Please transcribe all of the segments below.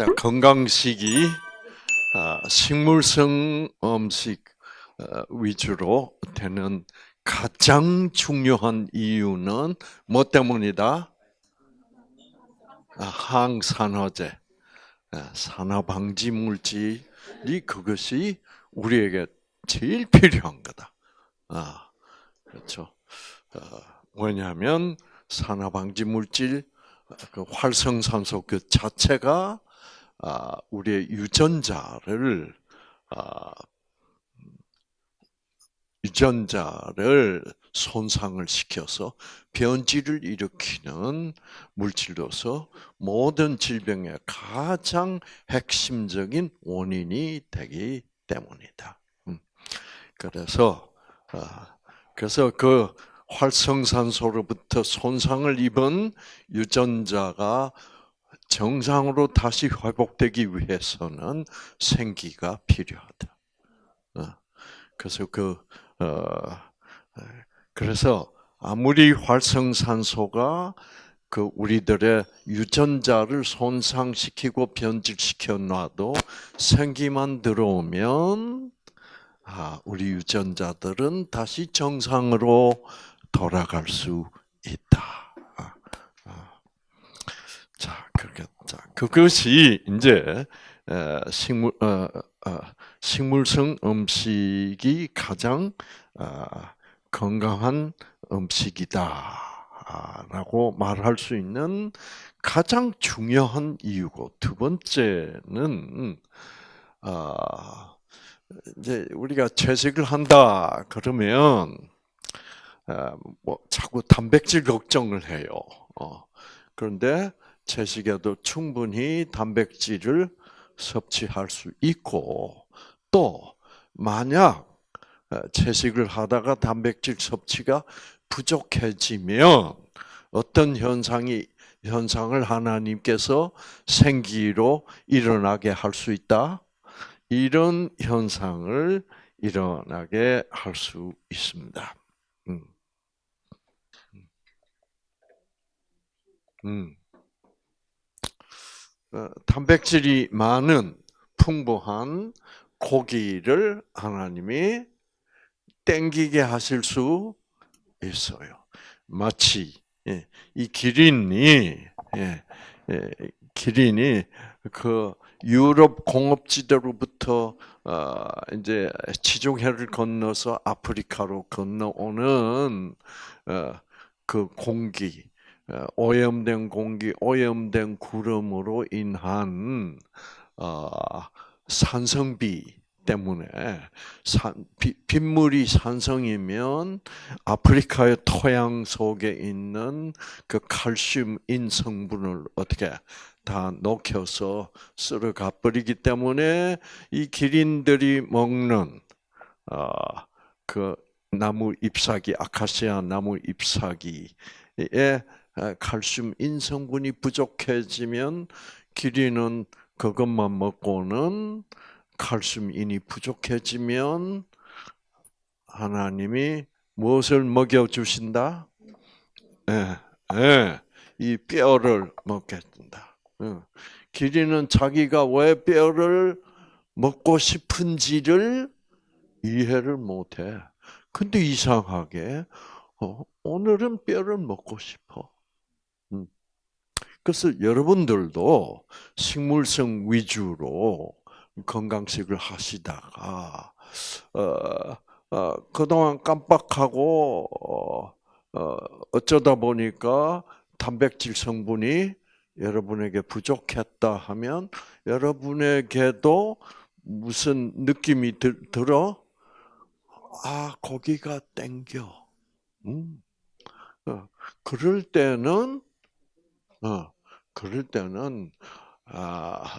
자, 건강식이 식물성 음식 위주로 되는 가장 중요한 이유는 뭐 때문이다? 항산화제, 산화방지 물질이 그것이 우리에게 제일 필요한 거다. 그렇죠. 왜냐하면 산화방지 물질, 그 활성산소 그 자체가 우리의 유전자를 손상을 시켜서 변질을 일으키는 물질로서 모든 질병의 가장 핵심적인 원인이 되기 때문이다. 그래서 그 활성산소로부터 손상을 입은 유전자가 정상으로 다시 회복되기 위해서는 생기가 필요하다. 그래서 아무리 활성산소가 그 우리들의 유전자를 손상시키고 변질시켜 놔도 생기만 들어오면 우리 유전자들은 다시 정상으로 돌아갈 수 있다. 그것이 이제 식물성 음식이 가장 건강한 음식이다라고 말할 수 있는 가장 중요한 이유고, 두 번째는 이제 우리가 채식을 한다 그러면 뭐 자꾸 단백질 걱정을 해요. 그런데 채식에도 충분히 단백질을 섭취할 수 있고, 또 만약 채식을 하다가 단백질 섭취가 부족해지면 어떤 현상을 하나님께서 생기로 일어나게 할 수 있다? 이런 현상을 일어나게 할 수 있습니다. 단백질이 많은 풍부한 고기를 하나님이 땡기게 하실 수 있어요. 마치 이 기린이 그 유럽 공업지대로부터 이제 지중해를 건너서 아프리카로 건너오는 그 공기, 오염된 공기, 오염된 구름으로 인한 산성비 때문에 빗물이 산성이면 아프리카의 토양 속에 있는 그 칼슘인 성분을 어떻게 다 녹여서 쓸어가 버리기 때문에 이 기린들이 먹는 그 나무 잎사귀, 아카시아 나무 잎사귀에 칼슘 인성분이 부족해지면 기린은 그것만 먹고는 칼슘인이 부족해지면 하나님이 무엇을 먹여주신다? 이 뼈를 먹게 된다. 기린은 자기가 왜 뼈를 먹고 싶은지를 이해를 못해. 근데 이상하게 오늘은 뼈를 먹고 싶어. 그래서 여러분들도 식물성 위주로 건강식을 하시다가 그동안 깜빡하고 어쩌다 보니까 단백질 성분이 여러분에게 부족했다 하면 여러분에게도 무슨 느낌이 들어? 고기가 땡겨. 그럴 때는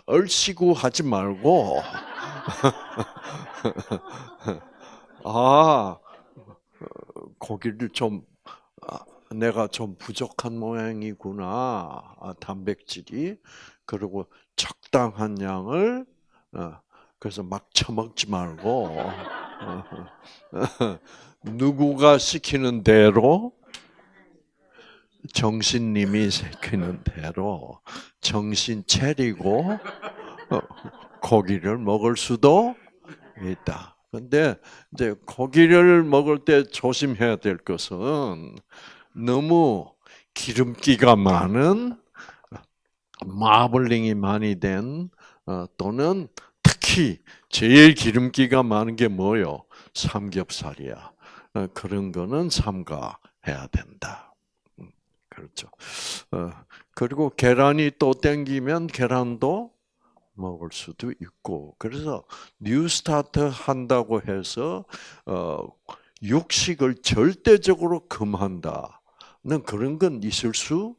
얼씨구 하지 말고 고기를 좀 내가 좀 부족한 모양이구나, 단백질이. 그리고 적당한 양을 그래서 막 처먹지 말고 누구가 시키는 대로 정신님이 시키는 대로 정신 차리고 고기를 먹을 수도 있다. 근데 이제 고기를 먹을 때 조심해야 될 것은 너무 기름기가 많은 마블링이 많이 된 또는 특히 제일 기름기가 많은 게 뭐요? 삼겹살이야. 그런 거는 삼가해야 된다. 그렇죠. 그리고 계란이 또 땡기면 계란도 먹을 수도 있고. 그래서 뉴스타트 한다고 해서 육식을 절대적으로 금한다는 그런 건 있을 수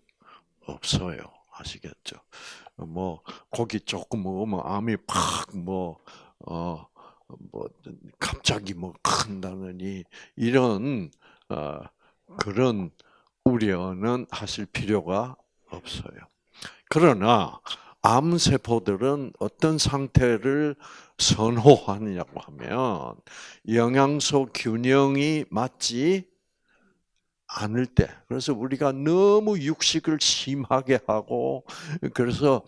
없어요. 아시겠죠? 뭐 고기 조금 먹으면 암이 팍뭐 갑자기 뭐 큰다느니 이런 그런 우려는 하실 필요가 없어요. 그러나 암세포들은 어떤 상태를 선호하느냐고 하면 영양소 균형이 맞지 않을 때, 그래서 우리가 너무 육식을 심하게 하고, 그래서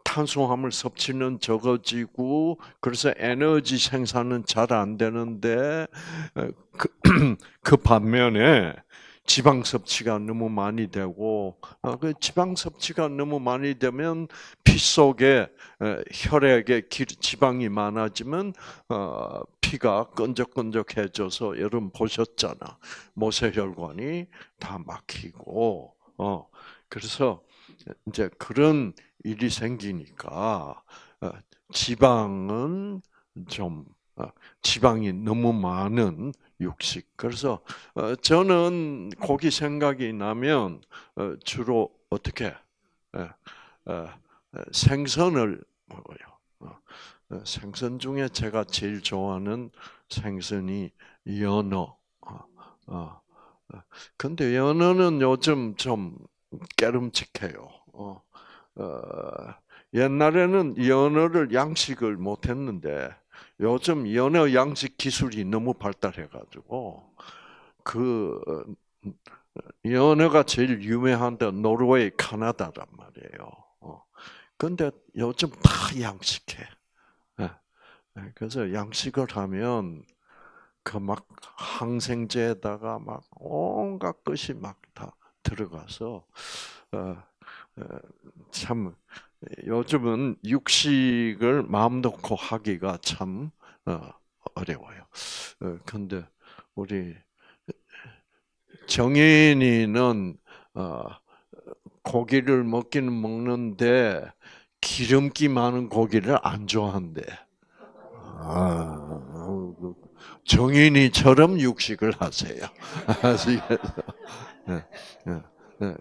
탄수화물 섭취는 적어지고, 그래서 에너지 생산은 잘 안 되는데, 그 반면에 지방 섭취가 너무 많이 되고, 그 지방 섭취가 너무 많이 되면 피 속에 혈액에 지방이 많아지면 피가 끈적끈적해져서 여러분 보셨잖아. 모세혈관이 다 막히고, 그래서 이제 그런 일이 생기니까 지방은 좀 지방이 너무 많은 육식. 그래서 저는 고기 생각이 나면 주로 어떻게 생선을 먹어요. 생선 중에 제가 제일 좋아하는 생선이 연어. 근데 연어는 요즘 좀 깨름직해요. 옛날에는 연어를 양식을 못했는데 요즘 연어 양식 기술이 너무 발달해가지고 그 연어가 제일 유명한 데 노르웨이, 카나다란 말이에요. 근데 요즘 다 양식해. 그래서 양식을 하면 그 막 항생제에다가 막 온갖 것이 막 다 들어가서 참 요즘은 육식을 마음 놓고 하기가 참 어려워요. 근데 우리 정인이는 고기를 먹기는 먹는데 기름기 많은 고기를 안 좋아한대. 정인이처럼 육식을 하세요. 아시겠죠?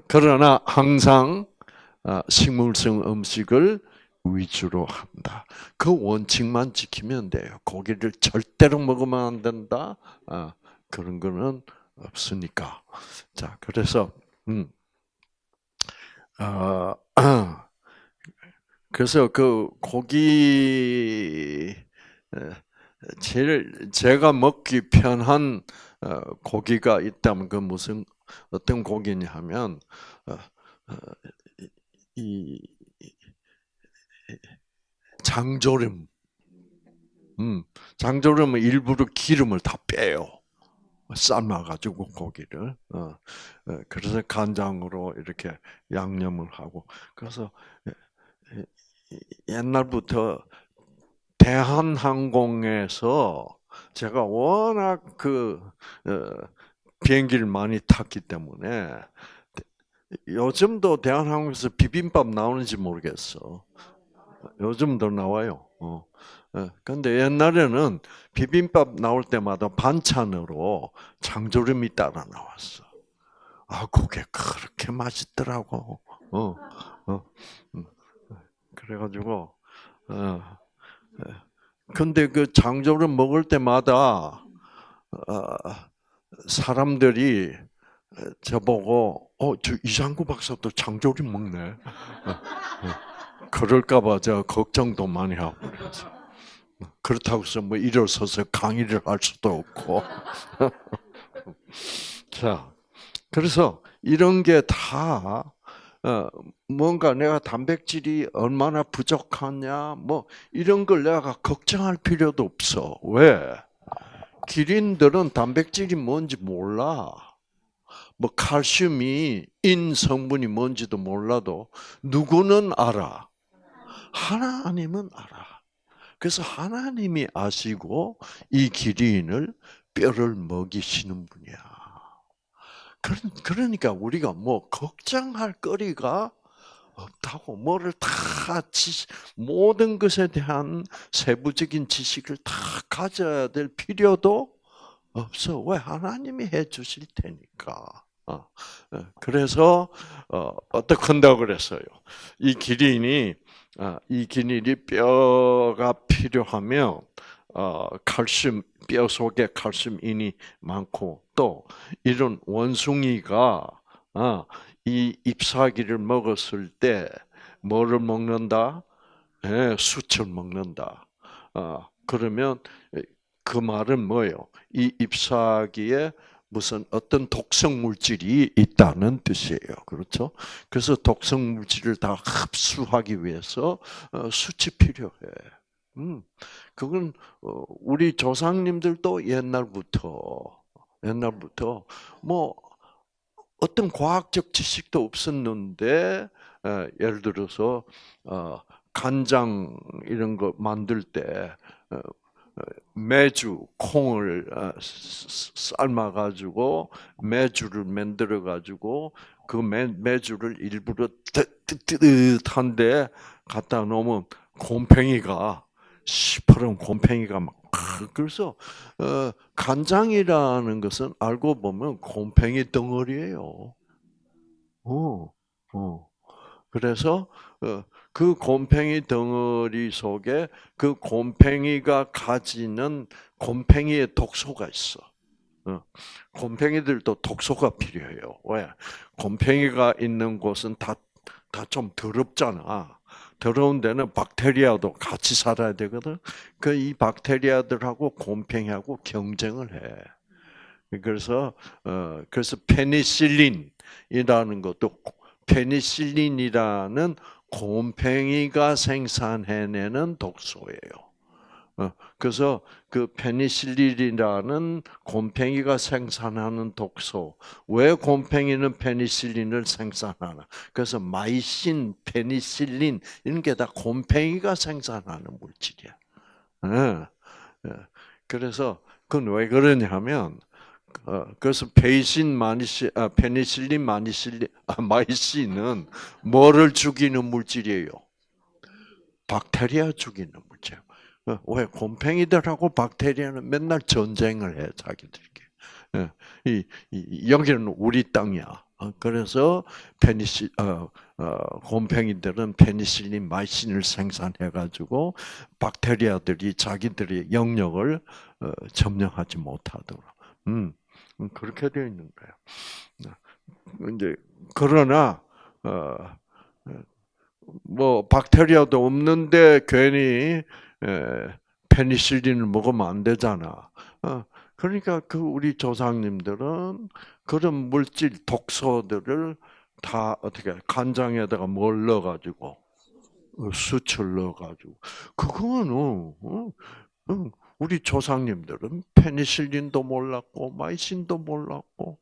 그러나 항상 식물성 음식을 위주로 한다. 그 원칙만 지키면 돼요. 고기를 절대로 먹으면 안 된다. 그런 거는 없으니까. 자, 그래서 그래서 그 고기 제일 제가 먹기 편한 고기가 있다면 그 무슨 어떤 고기냐 하면 이 장조림. 장조림은 일부러 기름을 다 빼요. 삶아가지고 고기를. 그래서 간장으로 이렇게 양념을 하고. 그래서 옛날부터 대한항공에서 제가 워낙 비행기를 많이 탔기 때문에 요즘도 대한항공에서 비빔밥 나오는지 모르겠어. 요즘도 나와요. 근데 옛날에는 비빔밥 나올 때마다 반찬으로 장조림이 따라 나왔어. 그게 그렇게 맛있더라고. 그래가지고, 근데 그 장조림 먹을 때마다, 사람들이 저보고, 저 이상구 박사도 장조림 먹네. 그럴까봐 제가 걱정도 많이 하고 그래서. 그렇다고 해서 뭐 일어서서 강의를 할 수도 없고. 자, 그래서 이런 게 다 뭔가 내가 단백질이 얼마나 부족하냐, 뭐 이런 걸 내가 걱정할 필요도 없어. 왜? 기린들은 단백질이 뭔지 몰라. 뭐 칼슘이 인 성분이 뭔지도 몰라도 누구는 알아? 하나님은 알아. 그래서 하나님이 아시고 이 기린을 뼈를 먹이시는 분이야. 그러니까 우리가 뭐 걱정할 거리가 없다고 뭐를 다 모든 것에 대한 세부적인 지식을 다 가져야 될 필요도 없어. 왜? 하나님이 해 주실 테니까. 그래서 어떻게 한다고 그랬어요? 이 기린이 뼈가 필요하면 칼슘 뼈 속에 칼슘인이 많고 또 이런 원숭이가 이 잎사귀를 먹었을 때 뭐를 먹는다? 예, 숯을 먹는다. 그러면 그 말은 뭐예요? 이 잎사귀에 무슨 어떤 독성 물질이 있다는 뜻이에요. 그렇죠? 그래서 독성 물질을 다 흡수하기 위해서 숯이 필요해. 음, 그건 우리 조상님들도 옛날부터 뭐 어떤 과학적 지식도 없었는데 예를 들어서 간장 이런 거 만들 때 메주 콩을 삶아 가지고 메주를 만들어 가지고 그 메주를 일부러 뜨뜻한데 갖다 놓으면 곰팡이가 시퍼런 곰팡이가 막 그래서 간장이라는 것은 알고 보면 곰팡이 덩어리예요. 어, 어. 그래서 그 곰팡이 덩어리 속에 그 곰팡이가 가지는 곰팡이의 독소가 있어. 곰팡이들도 독소가 필요해요. 왜? 곰팡이가 있는 곳은 다 좀 더럽잖아. 더러운 데는 박테리아도 같이 살아야 되거든. 그 이 박테리아들하고 곰팡이하고 경쟁을 해. 그래서 페니실린이라는 것도 페니실린이라는 곰팡이가 생산해내는 독소예요. 그래서 그 페니실린이라는 곰팡이가 생산하는 독소. 왜 곰팡이는 페니실린을 생산하나? 그래서 마이신, 페니실린 이런 게 다 곰팡이가 생산하는 물질이야. 그래서 그건 왜 그러냐면 그래서 페니실린, 마이신은 뭐를 죽이는 물질이에요? 박테리아 죽이는 물질. 왜 곰팡이들하고 박테리아는 맨날 전쟁을 해 자기들끼리. 여기는 우리 땅이야. 그래서 곰팡이들은 페니실린, 마이신을 생산해 가지고 박테리아들이 자기들의 영역을 점령하지 못하도록. 그렇게 되어 있는 거예요. 이제 그러나 뭐 박테리아도 없는데 괜히 페니실린을 먹으면 안 되잖아. 그러니까 그 우리 조상님들은 그런 물질 독소들을 다 어떻게 간장에다가 뭘 넣어가지고 수철 넣어가지고 그거는 우리 조상님들은 페니실린도 몰랐고 마이신도 몰랐고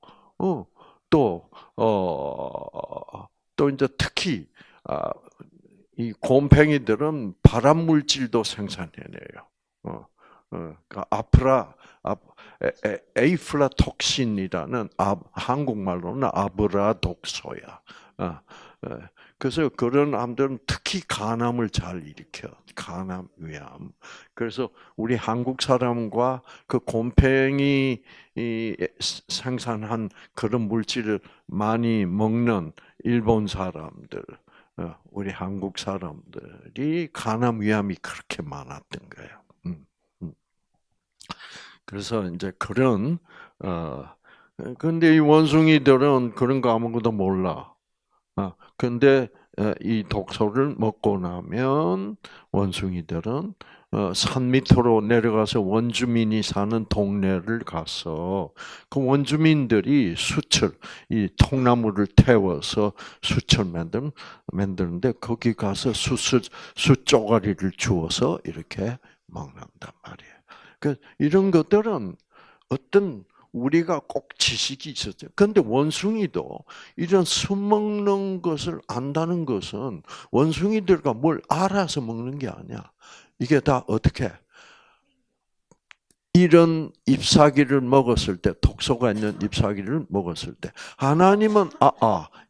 또 또 이제 특히 이 곰팡이들은 발암 물질도 생산해내요. 그러니까 에이플라톡신이라는 한국말로는 아브라독소야. 그래서 그런 암들은 특히 간암을 잘 일으켜. 간암, 위암. 그래서 우리 한국 사람과 그 곰팡이 생산한 그런 물질을 많이 먹는 일본 사람들, 우리 한국 사람들이 간암, 위암이 그렇게 많았던 거예요. 음. 그래서 이제 그런 근데 이 원숭이들은 그런 거 아무것도 몰라. 근데 이 독소를 먹고 나면 원숭이들은 산 밑으로 내려가서 원주민이 사는 동네를 가서 그 원주민들이 이 통나무를 태워서 수철 만드는데 거기 가서 숯 쪼가리를 주워서 이렇게 먹는단 말이에요. 그 이런 것들은 어떤 우리가 꼭 지식이 있었죠. 그런데 원숭이도 이런 술 먹는 것을 안다는 것은 원숭이들과 뭘 알아서 먹는 게 아니야. 이게 다 어떻게 이런 잎사귀를 먹었을 때, 독소가 있는 잎사귀를 먹었을 때, 하나님은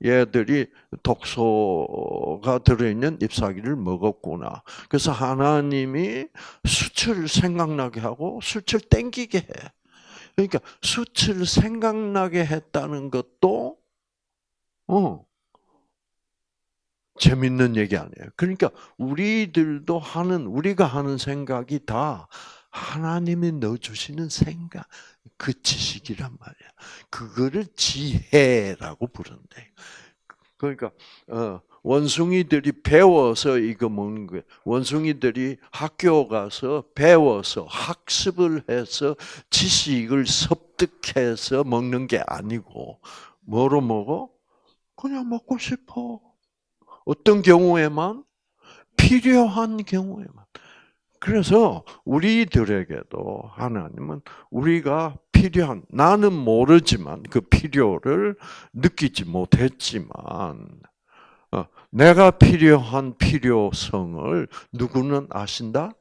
얘들이 독소가 들어있는 잎사귀를 먹었구나. 그래서 하나님이 수치를 생각나게 하고 수치를 땡기게 해. 그러니까 수치를 생각나게 했다는 것도 재밌는 얘기 아니에요. 그러니까 우리가 하는 생각이 다 하나님이 넣어주시는 생각, 그 지식이란 말이야. 그거를 지혜라고 부른대. 그러니까 원숭이들이 배워서 이거 먹는 거예요. 원숭이들이 학교 가서 배워서 학습을 해서 지식을 습득해서 먹는 게 아니고 뭐로 먹어? 그냥 먹고 싶어. 어떤 경우에만? 필요한 경우에만. 그래서 우리들에게도 하나님은 우리가 나는 모르지만 그 필요를 느끼지 못했지만, 내가 필요한 필요성을 누구는 아신다?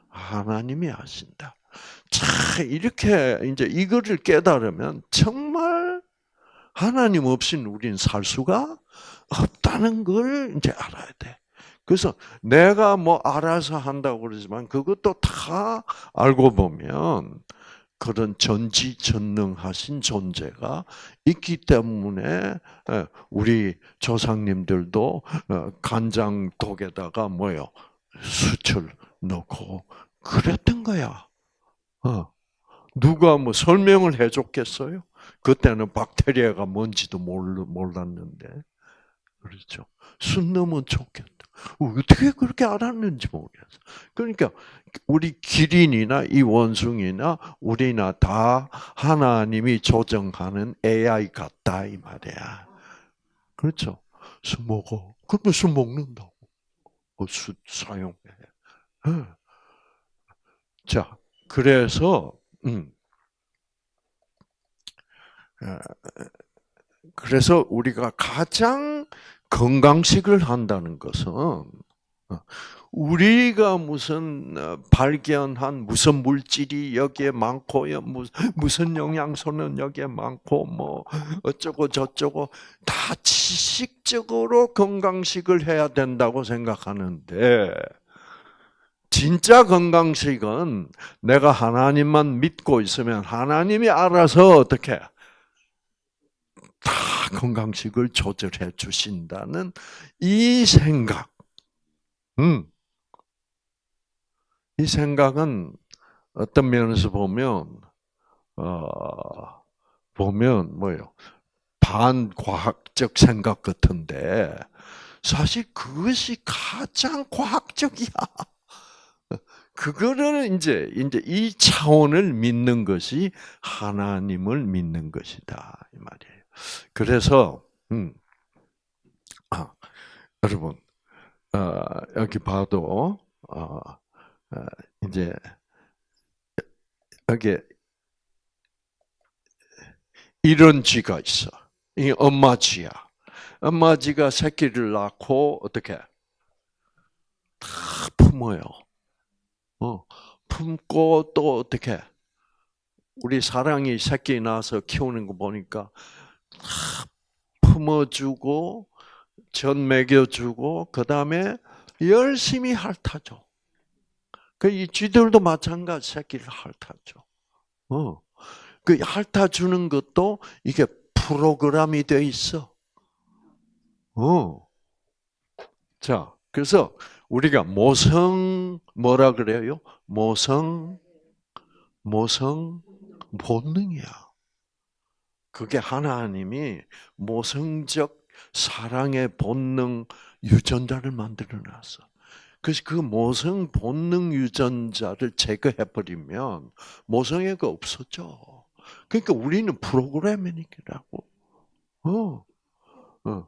하나님이 아신다. 자, 이렇게 이제 이거를 깨달으면 정말 하나님 없이는 우리는 살 수가 없다는 걸 이제 알아야 돼. 그래서 내가 뭐 알아서 한다고 그러지만 그것도 다 알고 보면 그런 전지전능하신 존재가 있기 때문에 우리 조상님들도 간장독에다가 수철 넣고 그랬던 거야. 누가 뭐 설명을 해줬겠어요? 그때는 박테리아가 뭔지도 몰랐는데. 그렇죠. 순 넣으면 좋겠다. 어떻게 그렇게 알았는지 모르겠어. 그러니까 우리 기린이나 이 원숭이나 우리나 다 하나님이 조정하는 AI 같다 이 말이야. 그렇죠. 술 먹어. 그러면 술 먹는다고. 술 사용해. 자, 그래서 그래서 우리가 가장 건강식을 한다는 것은 우리가 무슨 발견한 무슨 물질이 여기에 많고 무슨 영양소는 여기에 많고 뭐 어쩌고 저쩌고 다 지식적으로 건강식을 해야 된다고 생각하는데 진짜 건강식은 내가 하나님만 믿고 있으면 하나님이 알아서 어떻게 다 건강식을 조절해 주신다는 이 생각. 이 생각은 어떤 면에서 보면 뭐예요? 반과학적 생각 같은데 사실 그것이 가장 과학적이야. 그거를 이제 이 차원을 믿는 것이 하나님을 믿는 것이다 이 말이에요. 그래서 여러분 여기 봐도 이제 여기 이런 쥐가 있어. 이 엄마 쥐야. 엄마 쥐가 새끼를 낳고 어떻게 다 품어요. 품고 또 어떻게 우리 사랑이 새끼 낳아서 키우는 거 보니까 다 품어주고 전 먹여주고 그 다음에 열심히 핥아줘. 이 쥐들도 마찬가지 새끼를 핥아줘. 그 핥아주는 것도 이게 프로그램이 돼 있어. 자, 그래서 우리가 뭐라 그래요? 모성 본능이야. 그게 하나님이 모성적 사랑의 본능 유전자를 만들어 놨어. 그래서 그 모성 본능 유전자를 제거해버리면 모성애가 없어져. 그러니까 우리는 프로그래밍이라고. 어, 어.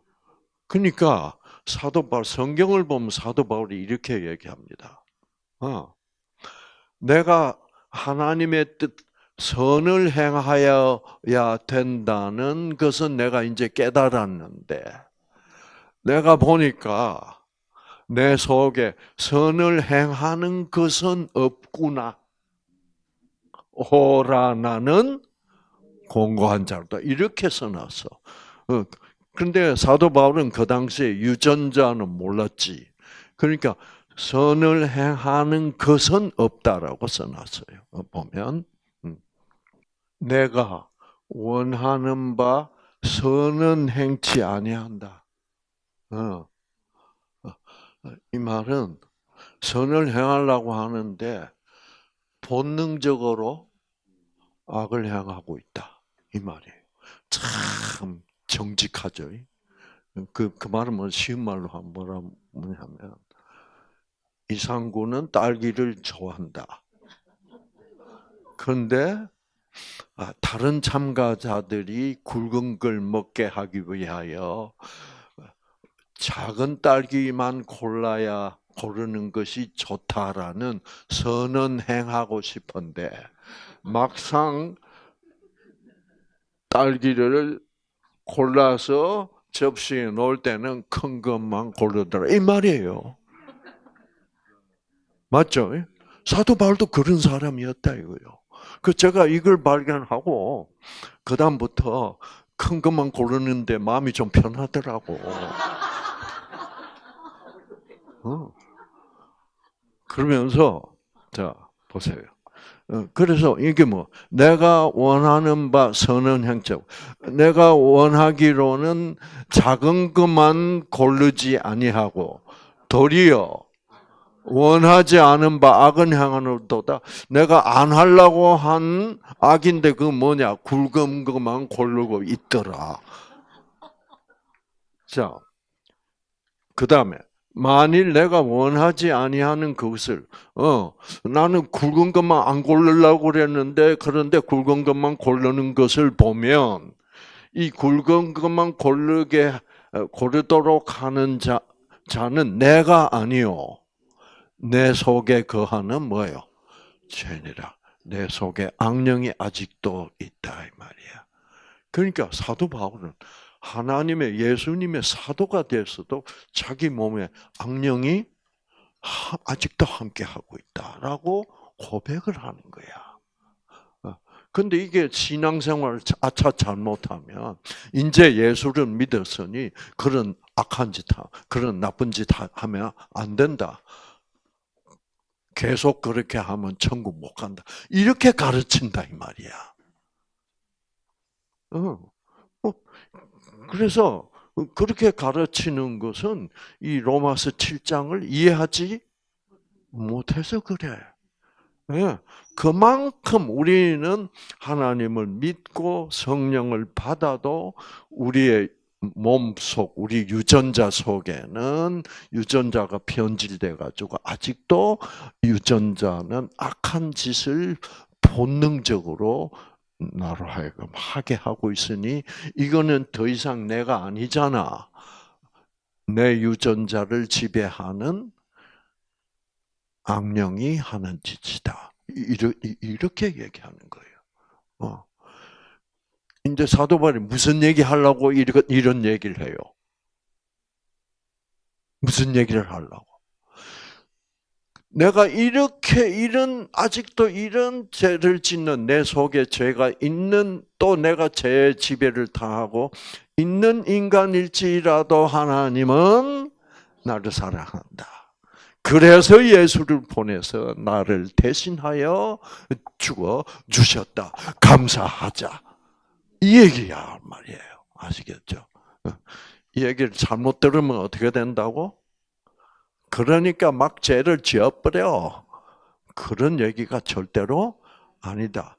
그러니까 사도 바울, 성경을 보면 사도 바울이 이렇게 얘기합니다. 내가 하나님의 뜻, 선을 행하여야 된다는 것은 내가 이제 깨달았는데, 내가 보니까 내 속에 선을 행하는 것은 없구나. 오라 나는 공고한 자로다. 이렇게 써놨어. 그런데 사도 바울은 그 당시에 유전자는 몰랐지. 그러니까 선을 행하는 것은 없다라고 써놨어요. 보면 내가 원하는 바 선은 행치 아니한다. 이 말은 선을 행하려고 하는데 본능적으로 악을 행하고 있다. 이 말이에요. 참 정직하죠. 그 말은 뭐 쉬운 말로 뭐냐면 이상구는 딸기를 좋아한다. 그런데 다른 참가자들이 굵은 걸 먹게 하기 위하여 작은 딸기만 고르는 것이 좋다라는 선은 행하고 싶은데 막상 딸기를 골라서 접시에 놓을 때는 큰 것만 고르더라. 이 말이에요. 맞죠? 사도 바울도 그런 사람이었다 이거요. 그 제가 이걸 발견하고 그 다음부터 큰 것만 고르는데 마음이 좀 편하더라고. 그러면서 자 보세요. 그래서 이게 뭐 내가 원하는 바 선은 행적. 내가 원하기로는 작은 것만 고르지 아니하고 도리어 원하지 않은 바 악은 행하노도다. 내가 안 하려고 한 악인데 그 뭐냐? 굵은 것만 고르고 있더라. 자, 그 다음에 만일 내가 원하지 아니하는 그것을 나는 굵은 것만 안 고르려고 그랬는데 그런데 굵은 것만 고르는 것을 보면 이 굵은 것만 고르도록 하는 자는 내가 아니요. 내 속에 거하는 뭐예요? 죄니라. 내 속에 악령이 아직도 있다 이 말이야. 그러니까 사도 바울은 하나님의 예수님의 사도가 됐어도 자기 몸에 악령이 아직도 함께 하고 있다라고 고백을 하는 거야. 근데 이게 신앙생활을 아차 잘못하면 이제 예수를 믿었으니 그런 악한 짓, 그런 나쁜 짓 하면 안 된다. 계속 그렇게 하면 천국 못 간다. 이렇게 가르친다 이 말이야. 그래서 그렇게 가르치는 것은 이 로마서 7장을 이해하지 못해서 그래. 그만큼 우리는 하나님을 믿고 성령을 받아도 우리의 몸속, 우리 유전자 속에는 유전자가 변질돼 가지고 아직도 유전자는 악한 짓을 본능적으로 나로 하여금 하게 하고 있으니 이거는 더 이상 내가 아니잖아. 내 유전자를 지배하는 악령이 하는 짓이다. 이렇게 얘기하는 거예요. 이제 사도 바울이 무슨 얘기 하려고 이런 얘기를 해요? 무슨 얘기를 하려고? 내가 아직도 이런 죄를 짓는 내 속에 죄가 있는 또 내가 죄의 지배를 당하고 있는 인간일지라도 하나님은 나를 사랑한다. 그래서 예수를 보내서 나를 대신하여 죽어 주셨다. 감사하자. 이 얘기야 말이에요. 아시겠죠? 이 얘기를 잘못 들으면 어떻게 된다고? 그러니까 막 죄를 지어버려. 그런 얘기가 절대로 아니다.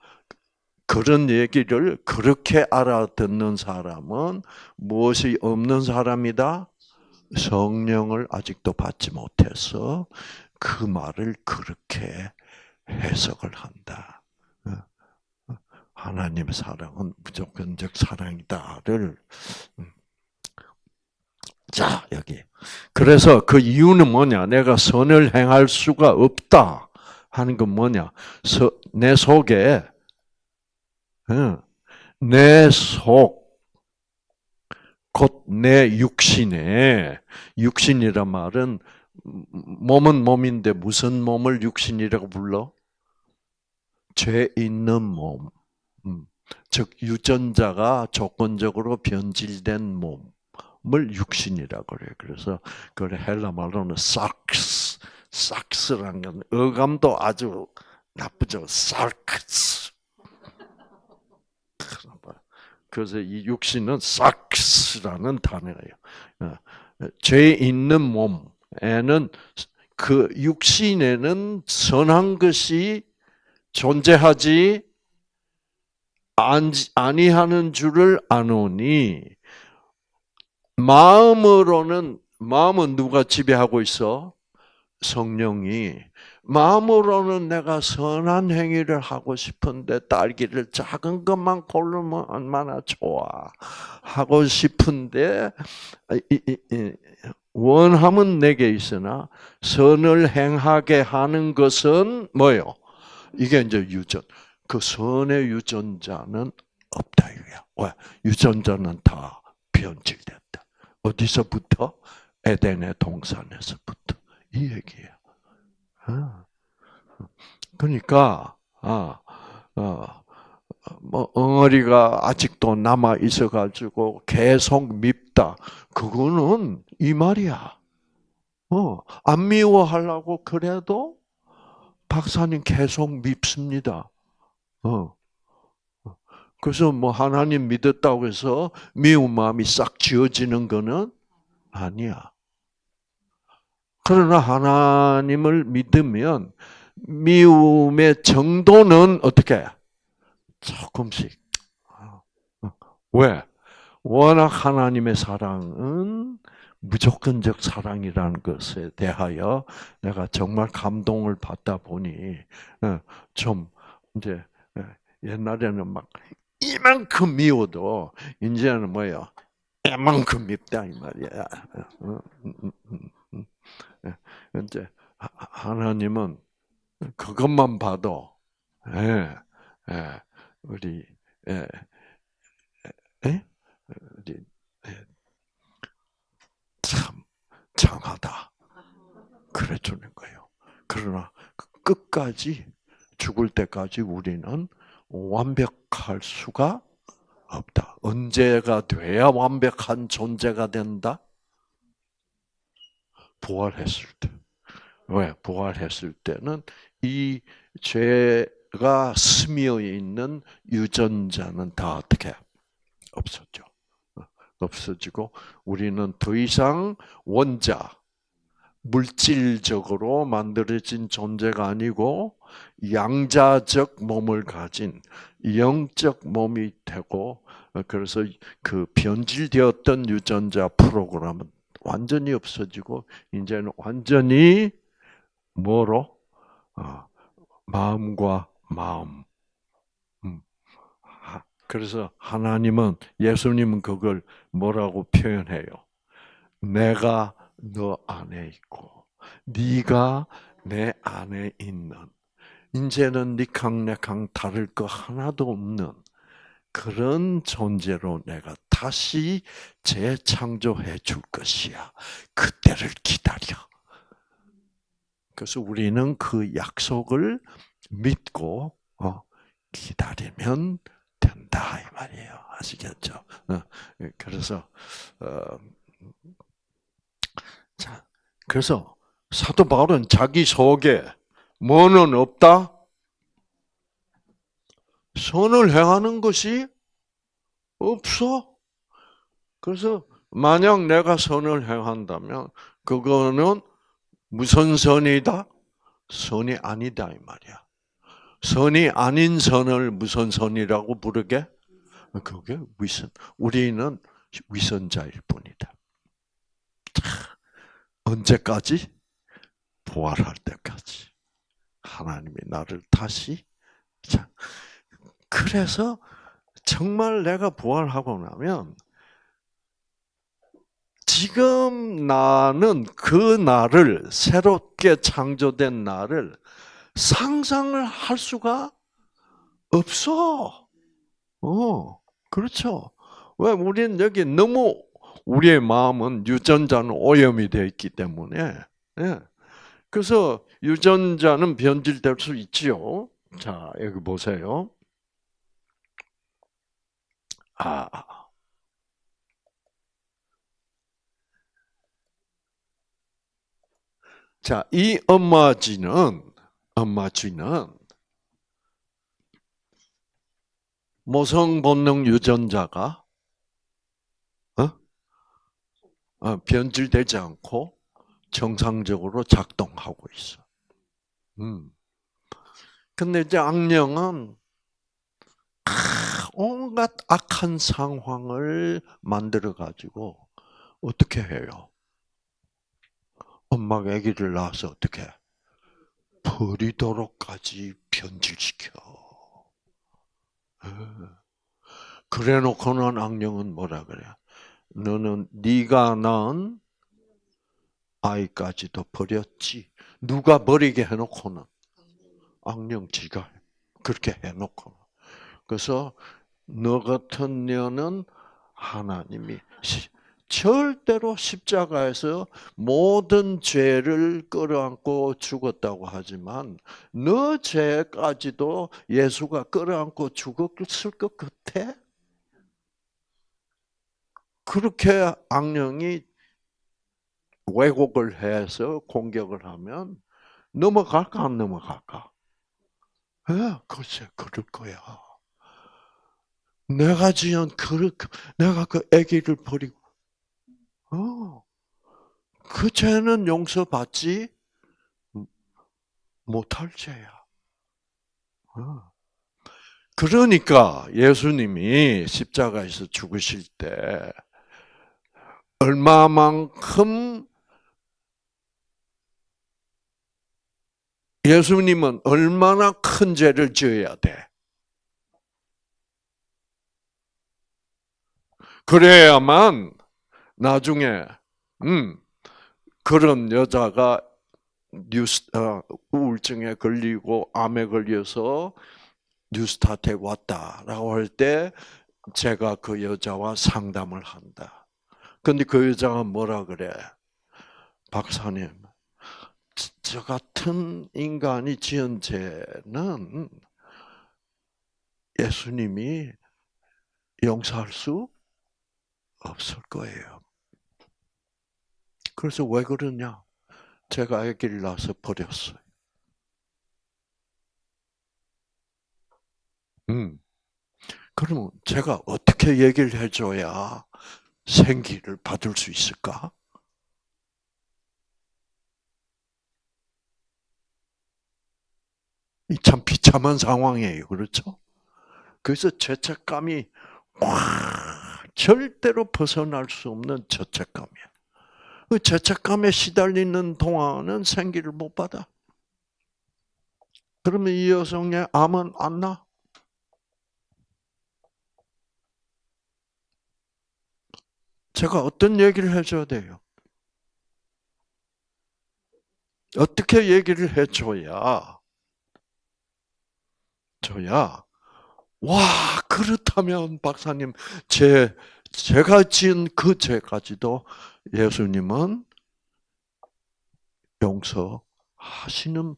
그런 얘기를 그렇게 알아듣는 사람은 무엇이 없는 사람이다? 성령을 아직도 받지 못해서 그 말을 그렇게 해석을 한다. 하나님의 사랑은 무조건적 사랑이다를. 자, 여기. 그래서 그 이유는 뭐냐? 내가 선을 행할 수가 없다 하는 건 뭐냐? 내 속에, 내 속, 곧 내 육신에, 육신이란 말은 몸은 몸인데 무슨 몸을 육신이라고 불러? 죄 있는 몸. 즉 유전자가 조건적으로 변질된 몸을 육신이라고 그래요. 그래서 그걸 헬라 말로는 sak스라는 건 어감도 아주 나쁘죠. sarx. 그래서 이 육신은 sak스라는 단어예요. 죄 있는 몸에는 그 육신에는 선한 것이 존재하지 아니하는 줄을 아노니 마음은 누가 지배하고 있어? 성령이. 마음으로는 내가 선한 행위를 하고 싶은데 딸기를 작은 것만 고르면 얼마나 좋아 하고 싶은데 원함은 내게 있으나 선을 행하게 하는 것은 뭐요? 이게 이제 유전. 그 선의 유전자는 없다 이거야. 왜? 유전자는 다 변질됐다. 어디서부터? 에덴의 동산에서부터. 이 얘기예요. 그러니까 뭐 엉어리가 아직도 남아 있어가지고 계속 밉다. 그거는 이 말이야. 안 미워하려고 그래도 박사님 계속 밉습니다. 그래서 뭐 하나님 믿었다고 해서 미운 마음이 싹 지워지는 거는 아니야. 그러나 하나님을 믿으면 미움의 정도는 어떻게? 조금씩. 왜? 워낙 하나님의 사랑은 무조건적 사랑이라는 것에 대하여 내가 정말 감동을 받다 보니 좀 이제 옛날에는 막 이만큼 미워도 이제는 뭐예요? 이만큼 밉다 이 말이야. 이제 하나님은 그것만 봐도 우리 우리 참 장하다 그래 주는 거예요. 그러나 끝까지 죽을 때까지 우리는 완벽할 수가 없다. 언제가 돼야 완벽한 존재가 된다? 부활했을 때. 왜? 부활했을 때는 이 죄가 스며 있는 유전자는 다 어떻게 없어져. 없어지고 우리는 더 이상 원자, 물질적으로 만들어진 존재가 아니고 양자적 몸을 가진 영적 몸이 되고 그래서 그 변질되었던 유전자 프로그램은 완전히 없어지고 이제는 완전히 뭐로? 마음과 마음. 그래서 하나님은 예수님은 그걸 뭐라고 표현해요? 내가 너 안에 있고 네가 내 안에 있는 이제는 니캉내캉 다를 거 하나도 없는 그런 존재로 내가 다시 재창조해 줄 것이야. 그때를 기다려. 그래서 우리는 그 약속을 믿고 기다리면 된다 이 말이에요. 아시겠죠? 그래서 자, 그래서 사도 바울은 자기 속에 뭐는 없다? 선을 행하는 것이 없어. 그래서 만약 내가 선을 행한다면 그거는 무슨 선이다? 선이 아니다 이 말이야. 선이 아닌 선을 무슨 선이라고 부르게? 그게 위선. 우리는 위선자일 뿐이다. 언제까지? 부활할 때까지. 하나님이 나를 다시. 자, 그래서 정말 내가 부활하고 나면 지금 나는 그 날을, 새롭게 창조된 날을 상상을 할 수가 없어. 그렇죠. 왜 우리는 여기 너무 우리의 마음은 유전자는 오염이 되어 있기 때문에, 예. 그래서 유전자는 변질될 수 있지요. 자, 여기 보세요. 아, 자, 이 엄마 쥐는 모성 본능 유전자가 어? 변질되지 않고 정상적으로 작동하고 있어. 음. 근데 이제 악령은 온갖 악한 상황을 만들어 가지고 어떻게 해요? 엄마가 아기를 낳아서 어떻게 버리도록까지 변질시켜. 예. 그래놓고는 악령은 뭐라 그래? 너는 네가 낳은 아이까지도 버렸지. 누가 버리게 해놓고는 악령지가 그렇게 해놓고. 그래서 너 같은 년은 하나님이 절대로 십자가에서 모든 죄를 끌어안고 죽었다고 하지만 너 죄까지도 예수가 끌어안고 죽었을 것 같아? 그렇게 악령이 왜곡을 해서 공격을 하면 넘어갈까 안 넘어갈까? 예, 글쎄 그럴 거야. 내가 지은 내가 그 아기를 버리고 어, 그 죄는 용서받지 못할 죄야. 어. 그러니까 예수님이 십자가에서 죽으실 때 얼마만큼 예수님은 얼마나 큰 죄를 지어야 돼? 그래야만 나중에 그런 여자가 우울증에 걸리고 암에 걸려서 뉴스타트에 왔다라고 할 때 제가 그 여자와 상담을 한다. 근데 그 여자가 뭐라 그래? 박사님, 저 같은 인간이 지은 죄는 예수님이 용서할 수 없을 거예요. 그래서 왜 그러냐? 제가 아기를 낳아서 버렸어요. 그러면 제가 어떻게 얘기를 해줘야 생기를 받을 수 있을까? 참 비참한 상황이에요. 그렇죠? 그래서 죄책감이 절대로 벗어날 수 없는 죄책감이야. 그 죄책감에 시달리는 동안은 생기를 못 받아. 그러면 이 여성의 암은 안 나? 제가 어떤 얘기를 해줘야 돼요? 어떻게 얘기를 줘야, 와, 그렇다면 박사님, 제가 지은 그 죄까지도 예수님은 용서하시는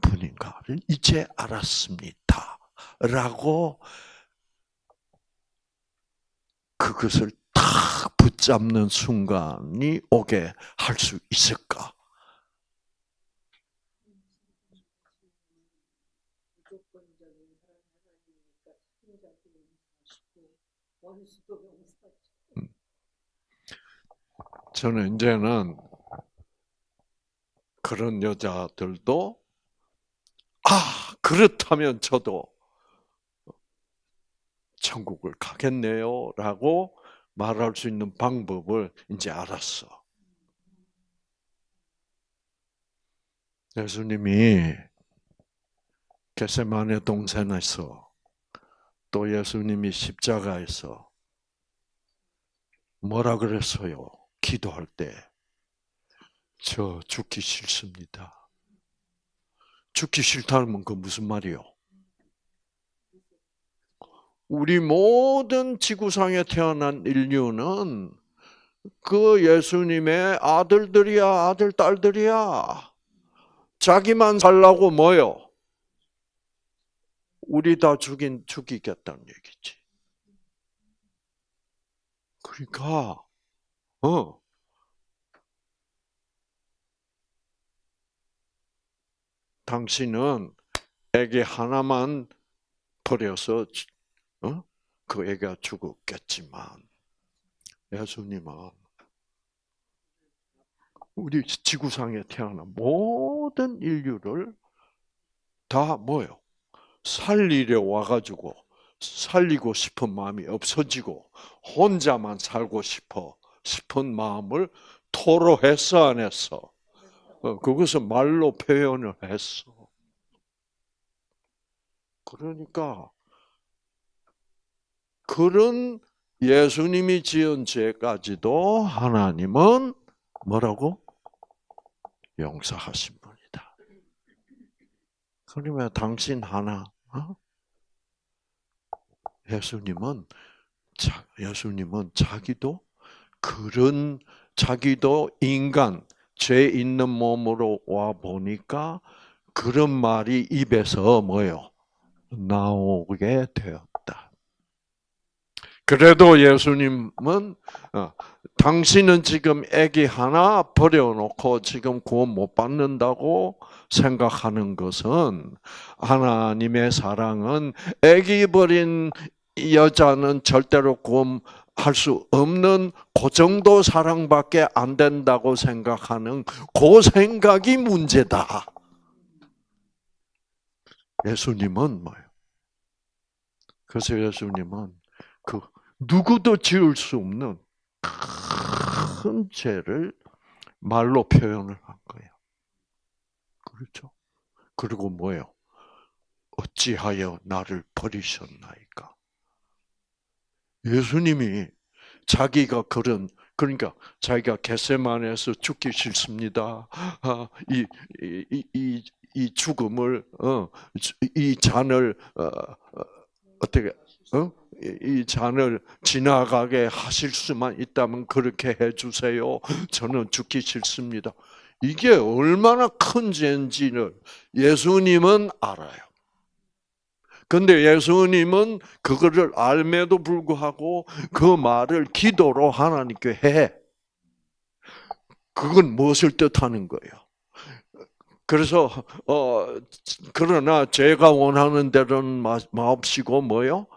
분인가를 이제 알았습니다. 라고 그것을 탁 붙잡는 순간이 오게 할 수 있을까? 저는 이제는 그런 여자들도 그렇다면 저도 천국을 가겠네요라고 말할 수 있는 방법을 이제 알았어. 예수님이 겟세마네 동산에서 또 예수님이 십자가에서 뭐라 그랬어요? 기도할 때, 저 죽기 싫습니다. 죽기 싫다면 그 무슨 말이요? 우리 모든 지구상에 태어난 인류는 그 예수님의 아들들이야, 아들, 딸들이야. 자기만 살라고 뭐요? 우리 다 죽이겠다는 얘기지. 그러니까, 당신은 애기 하나만 버려서, 그 애가 죽었겠지만, 예수님은 우리 지구상에 태어난 모든 인류를 다 뭐요? 살리려 와가지고 살리고 싶은 마음이 없어지고 혼자만 살고 싶은 마음을 토로했어 안 했어? 그것을 말로 표현을 했어. 그러니까 그런 예수님이 지은 죄까지도 하나님은 뭐라고? 용서하신 분이다. 그러면 당신 하나, 예수님은 자기도 인간, 죄 있는 몸으로 와 보니까 그런 말이 입에서 뭐요? 나오게 되었다. 그래도 예수님은 당신은 지금 아기 하나 버려놓고 지금 구원 못 받는다고 생각하는 것은 하나님의 사랑은 아기 버린 여자는 절대로 구원할 수 없는 그 정도 사랑밖에 안 된다고 생각하는 그 생각이 문제다. 예수님은 뭐예요? 그래서 예수님은 그 누구도 지을 수 없는 큰 죄를 말로 표현을 한 거예요. 그렇죠? 그리고 뭐예요? 어찌하여 나를 버리셨나이까? 예수님이 자기가 그러니까 자기가 겟세마네에서 죽기 싫습니다. 이 죽음을 이 잔을 어떻게 이 잔을 지나가게 하실 수만 있다면 그렇게 해주세요. 저는 죽기 싫습니다. 이게 얼마나 큰 죄인지를 예수님은 알아요. 근데 예수님은 그거를 알매도 불구하고 그 말을 기도로 하나님께 해. 그건 무엇을 뜻하는 거예요? 그래서 그러나 제가 원하는 대로는 마옵시고 뭐요?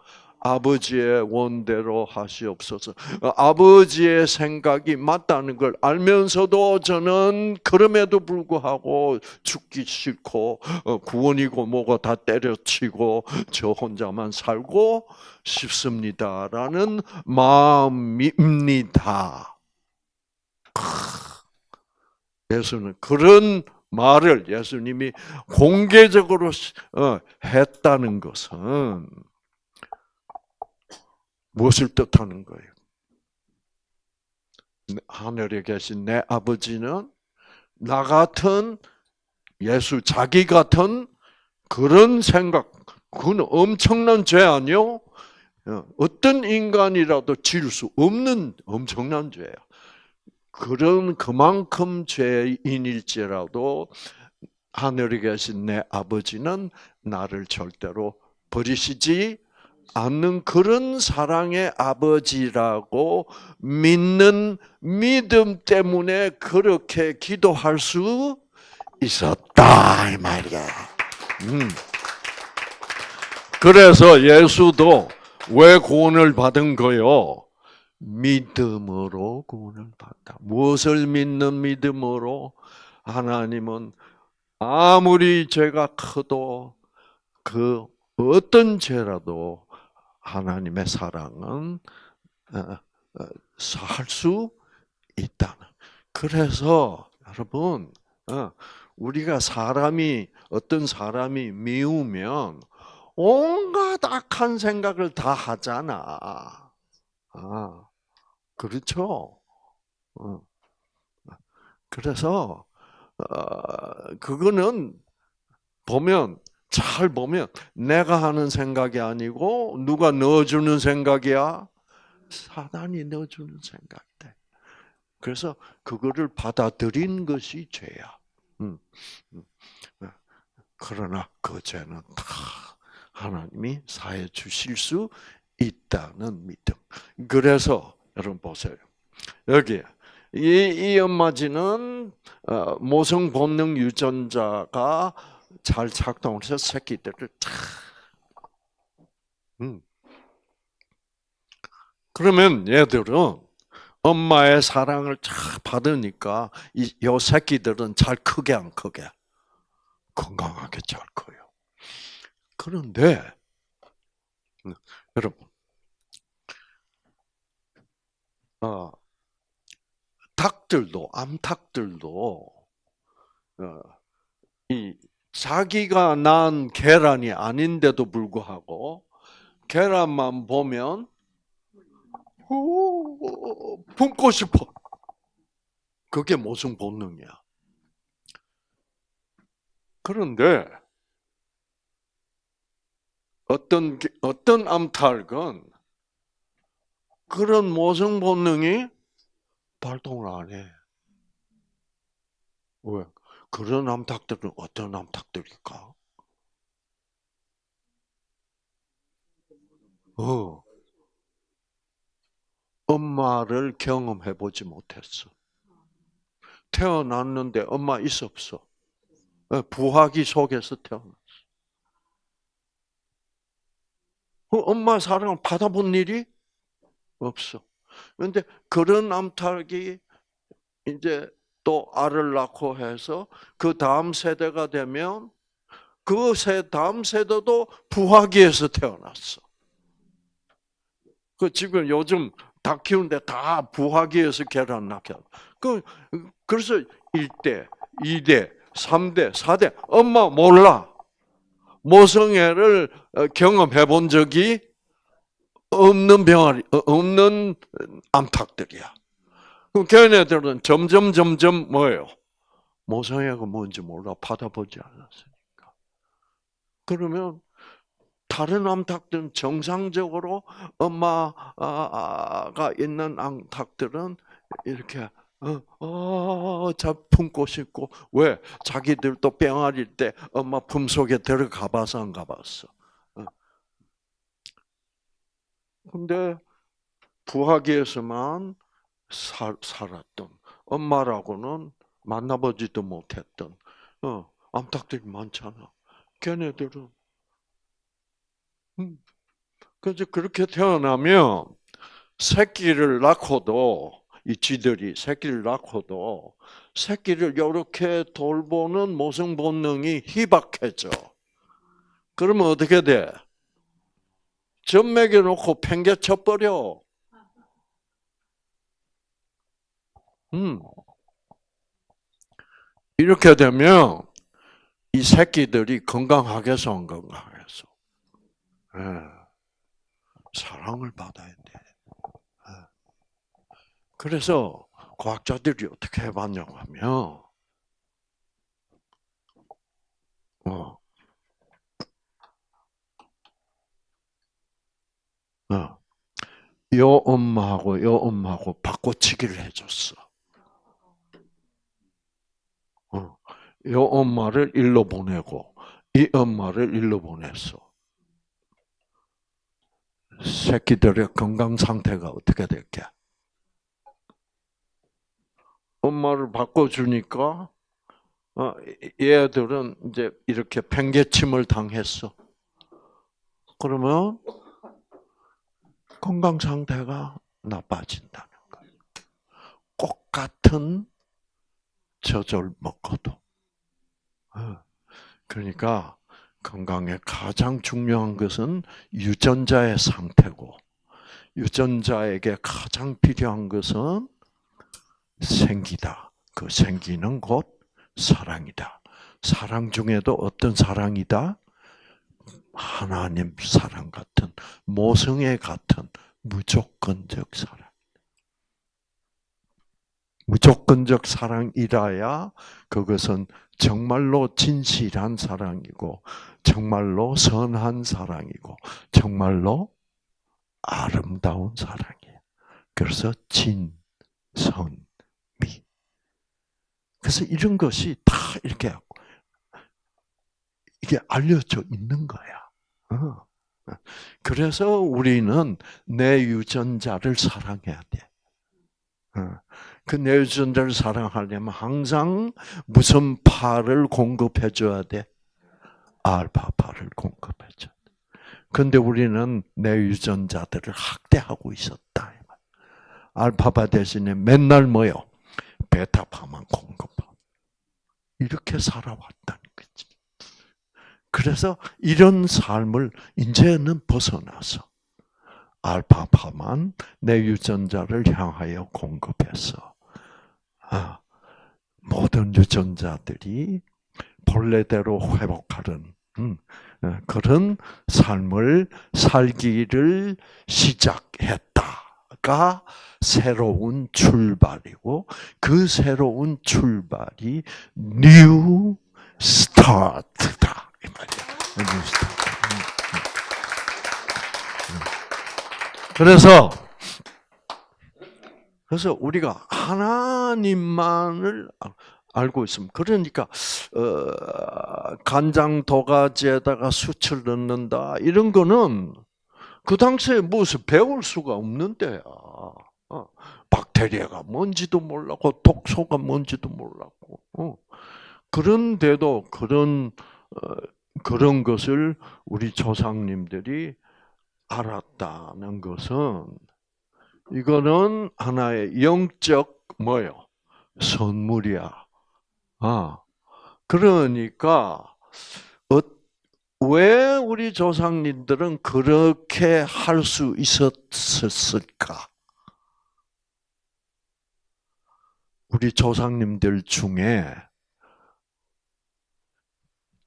아버지의 원대로 하시옵소서. 아버지의 생각이 맞다는 걸 알면서도 저는 그럼에도 불구하고 죽기 싫고 구원이고 뭐고 다 때려치고 저 혼자만 살고 싶습니다라는 마음입니다. 예수는 그런 말을 예수님이 공개적으로 했다는 것은 무엇을 뜻하는 거예요? 하늘에 계신 내 아버지는 나 같은 자기 같은 그런 생각, 그건 엄청난 죄 아니요? 어떤 인간이라도 지을 수 없는 엄청난 죄예요. 그만큼 죄인일지라도 하늘에 계신 내 아버지는 나를 절대로 버리시지 않는 그런 사랑의 아버지라고 믿는 믿음 때문에 그렇게 기도할 수 있었다 이 말이야. 그래서 예수도 왜 구원을 받은 거요? 믿음으로 구원을 받다. 무엇을 믿는 믿음으로? 하나님은 아무리 죄가 커도 그 어떤 죄라도 하나님의 사랑은 살 수 있다는. 그래서 여러분 우리가 어떤 사람이 미우면 온갖 악한 생각을 다 하잖아. 아, 그렇죠? 어. 그래서, 그거는 잘 보면 내가 하는 생각이 아니고 누가 넣어주는 생각이야? 사단이 넣어주는 생각이다. 그래서 그거를 받아들인 것이 죄야. 음, 음. 그러나 그 죄는 다 하나님이 사해 주실 수 있다는 믿음. 그래서 여러분 보세요. 여기 이 엄마지는 모성 본능 유전자가 잘 작동해서 새끼들을 그러면 얘들은 엄마의 사랑을 쫙 받으니까 이 새끼들은 잘 크게 안 크게 건강하게 잘 커요. 그런데 여러분, 닭들도 암탉들도 이 자기가 낳은 계란이 아닌데도 불구하고 계란만 보면 품고 싶어. 그게 모성 본능이야. 그런데 어떤 암탉은 그런 모성 본능이 발동을 안 해. 왜? 그런 암탉들은 어떤 암탉들일까? 엄마를 경험해 보지 못했어. 태어났는데 엄마 있어 없어? 부화기 속에서 태어났어. 엄마 사랑을 받아본 일이 없어. 그런데 그런 암탉이 이제 또 알을 낳고 해서 그 다음 세대가 되면 다음 세대도 부화기에서 태어났어. 지금 요즘 닭 키우는데 다 부화기에서 계란 낳게. 그래서 1대, 2대, 3대, 4대 엄마 몰라. 모성애를 경험해 본 적이 없는 암탉들이야. 그럼 걔네들은 점점 뭐예요? 모성애가 뭔지 몰라 받아보지 않았으니까. 그러면 다른 암탉들은 정상적으로 엄마가 있는 암탉들은 이렇게 품고 싶고 왜? 자기들도 병아리일 때 엄마 품속에 들어가 봐서 안 가봤어. 근데 부화기에서만 살았던 엄마라고는 만나보지도 못했던 암탉들이 많잖아. 걔네들은 그래서 그렇게 태어나면 새끼를 낳고도 이 쥐들이 새끼를 낳고도 새끼를 이렇게 돌보는 모성 본능이 희박해져. 그러면 어떻게 돼? 젖 먹여놓고 팽개쳐 버려. 이렇게 되면 이 새끼들이 건강하겠어, 안 건강하겠어? 사랑을 받아야 돼. 그래서 과학자들이 어떻게 해봤냐고 하면, 요 엄마하고 바꿔치기를 해줬어. 요 엄마를 일로 보내고 이 엄마를 일로 보냈어. 새끼들의 건강 상태가 어떻게 될게? 엄마를 바꿔주니까 얘들은 이제 이렇게 팽개침을 당했어. 그러면 건강 상태가 나빠진다는 거예요. 똑같은 젖을 먹어도. 그러니까 건강에 가장 중요한 것은 유전자의 상태고 유전자에게 가장 필요한 것은 생기다. 그 생기는 곧 사랑이다. 사랑 중에도 어떤 사랑이다? 하나님 사랑 같은, 모성애 같은 무조건적 사랑. 무조건적 사랑이라야 그것은 정말로 진실한 사랑이고, 정말로 선한 사랑이고, 정말로 아름다운 사랑이에요. 그래서 진, 선, 미. 그래서 이런 것이 다 이렇게 이게 알려져 있는 거야. 그래서 우리는 내 유전자를 사랑해야 돼. 그 내 유전자를 사랑하려면 항상 무슨 파를 공급해줘야 돼? 알파파를 공급해줘. 그런데 우리는 내 유전자들을 학대하고 있었다. 알파파 대신에 맨날 뭐요? 베타파만 공급하고. 이렇게 살아왔다는 거지. 그래서 이런 삶을 이제는 벗어나서 알파파만 내 유전자를 향하여 공급해서 모든 유전자들이 본래대로 회복하는 그런 삶을 살기를 시작했다가 새로운 출발이고, 그 새로운 출발이 뉴 스타트다 이 말이야. 뉴 스타트. 그래서 우리가 하나님만을 알고 있으면, 그러니까 간장 도가지에다가 수치를 넣는다 이런 거는 그 당시에 무슨 배울 수가 없는데야. 박테리아가 뭔지도 몰랐고 독소가 뭔지도 몰랐고. 그런데도 그런 것을 우리 조상님들이 알았다는 것은, 이거는 하나의 영적 뭐요? 선물이야. 그러니까 왜 우리 조상님들은 그렇게 할 수 있었을까? 우리 조상님들 중에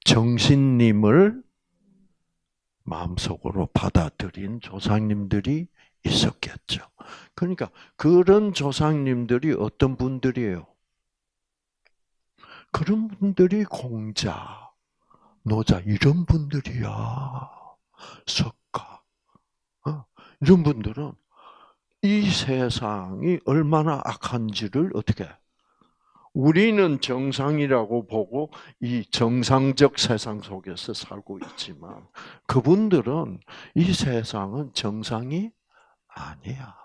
정신님을 마음속으로 받아들인 조상님들이 있었겠죠. 그러니까 그런 조상님들이 어떤 분들이에요? 그런 분들이 공자, 노자 이런 분들이야. 석가. 이런 분들은 이 세상이 얼마나 악한지를 어떻게, 우리는 정상이라고 보고 이 정상적 세상 속에서 살고 있지만, 그분들은 이 세상은 정상이 아니야.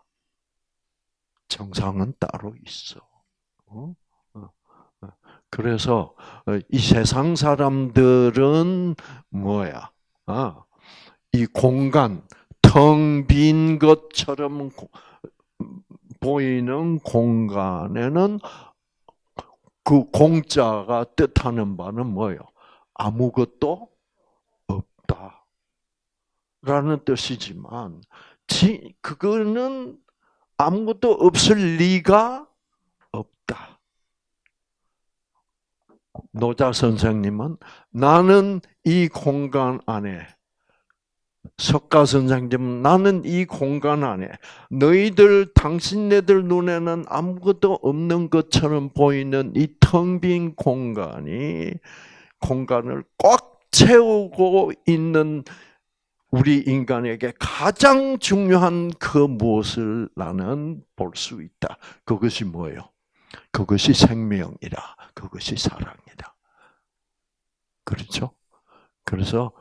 정상은 따로 있어. 그래서 이 세상 사람들은 뭐야? 이 공간, 텅 빈 것처럼 보이는 공간에는 그 공자가 뜻하는 바는 뭐예요? 아무것도 없다. 라는 뜻이지만, 그거는 아무것도 없을 리가 없다. 노자 선생님은 나는 이 공간 안에, 석가 선생님은 나는 이 공간 안에, 너희들 당신네들 눈에는 아무것도 없는 것처럼 보이는 이 텅 빈 공간을 꽉 채우고 있는 우리 인간에게 가장 중요한 그 무엇을 나는 볼 수 있다. 그것이 뭐예요? 그것이 생명이라. 그것이 사랑이다. 그렇죠? 그래서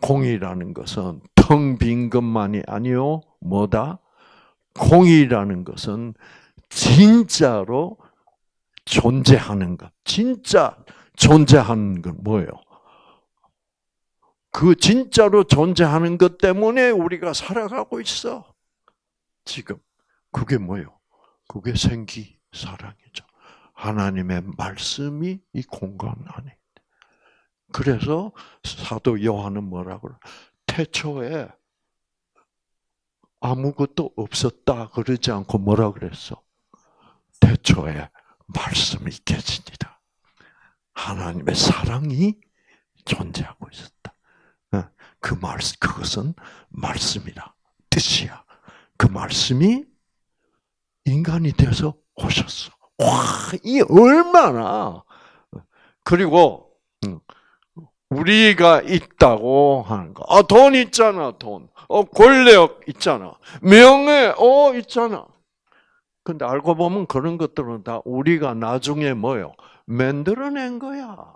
공이라는 것은 텅 빈 것만이 아니요. 뭐다? 공이라는 것은 진짜로 존재하는 것. 진짜 존재하는 건 뭐예요? 그 진짜로 존재하는 것 때문에 우리가 살아가고 있어. 지금. 그게 뭐예요? 그게 생기, 사랑이죠. 하나님의 말씀이 이 공간 안에. 그래서 사도 요한은 뭐라고 그래? 태초에 아무것도 없었다 그러지 않고 뭐라 그랬어? 태초에 말씀이 계시니라. 하나님의 사랑이 존재하고 있었다. 그 말씀, 그것은 말씀이라 뜻이야. 그 말씀이 인간이 되어서 오셨어. 와, 이 얼마나. 그리고 우리가 있다고 하는 거. 돈 있잖아, 돈. 권력 있잖아. 명예, 있잖아. 근데 알고 보면 그런 것들은 다 우리가 나중에 뭐요? 만들어낸 거야.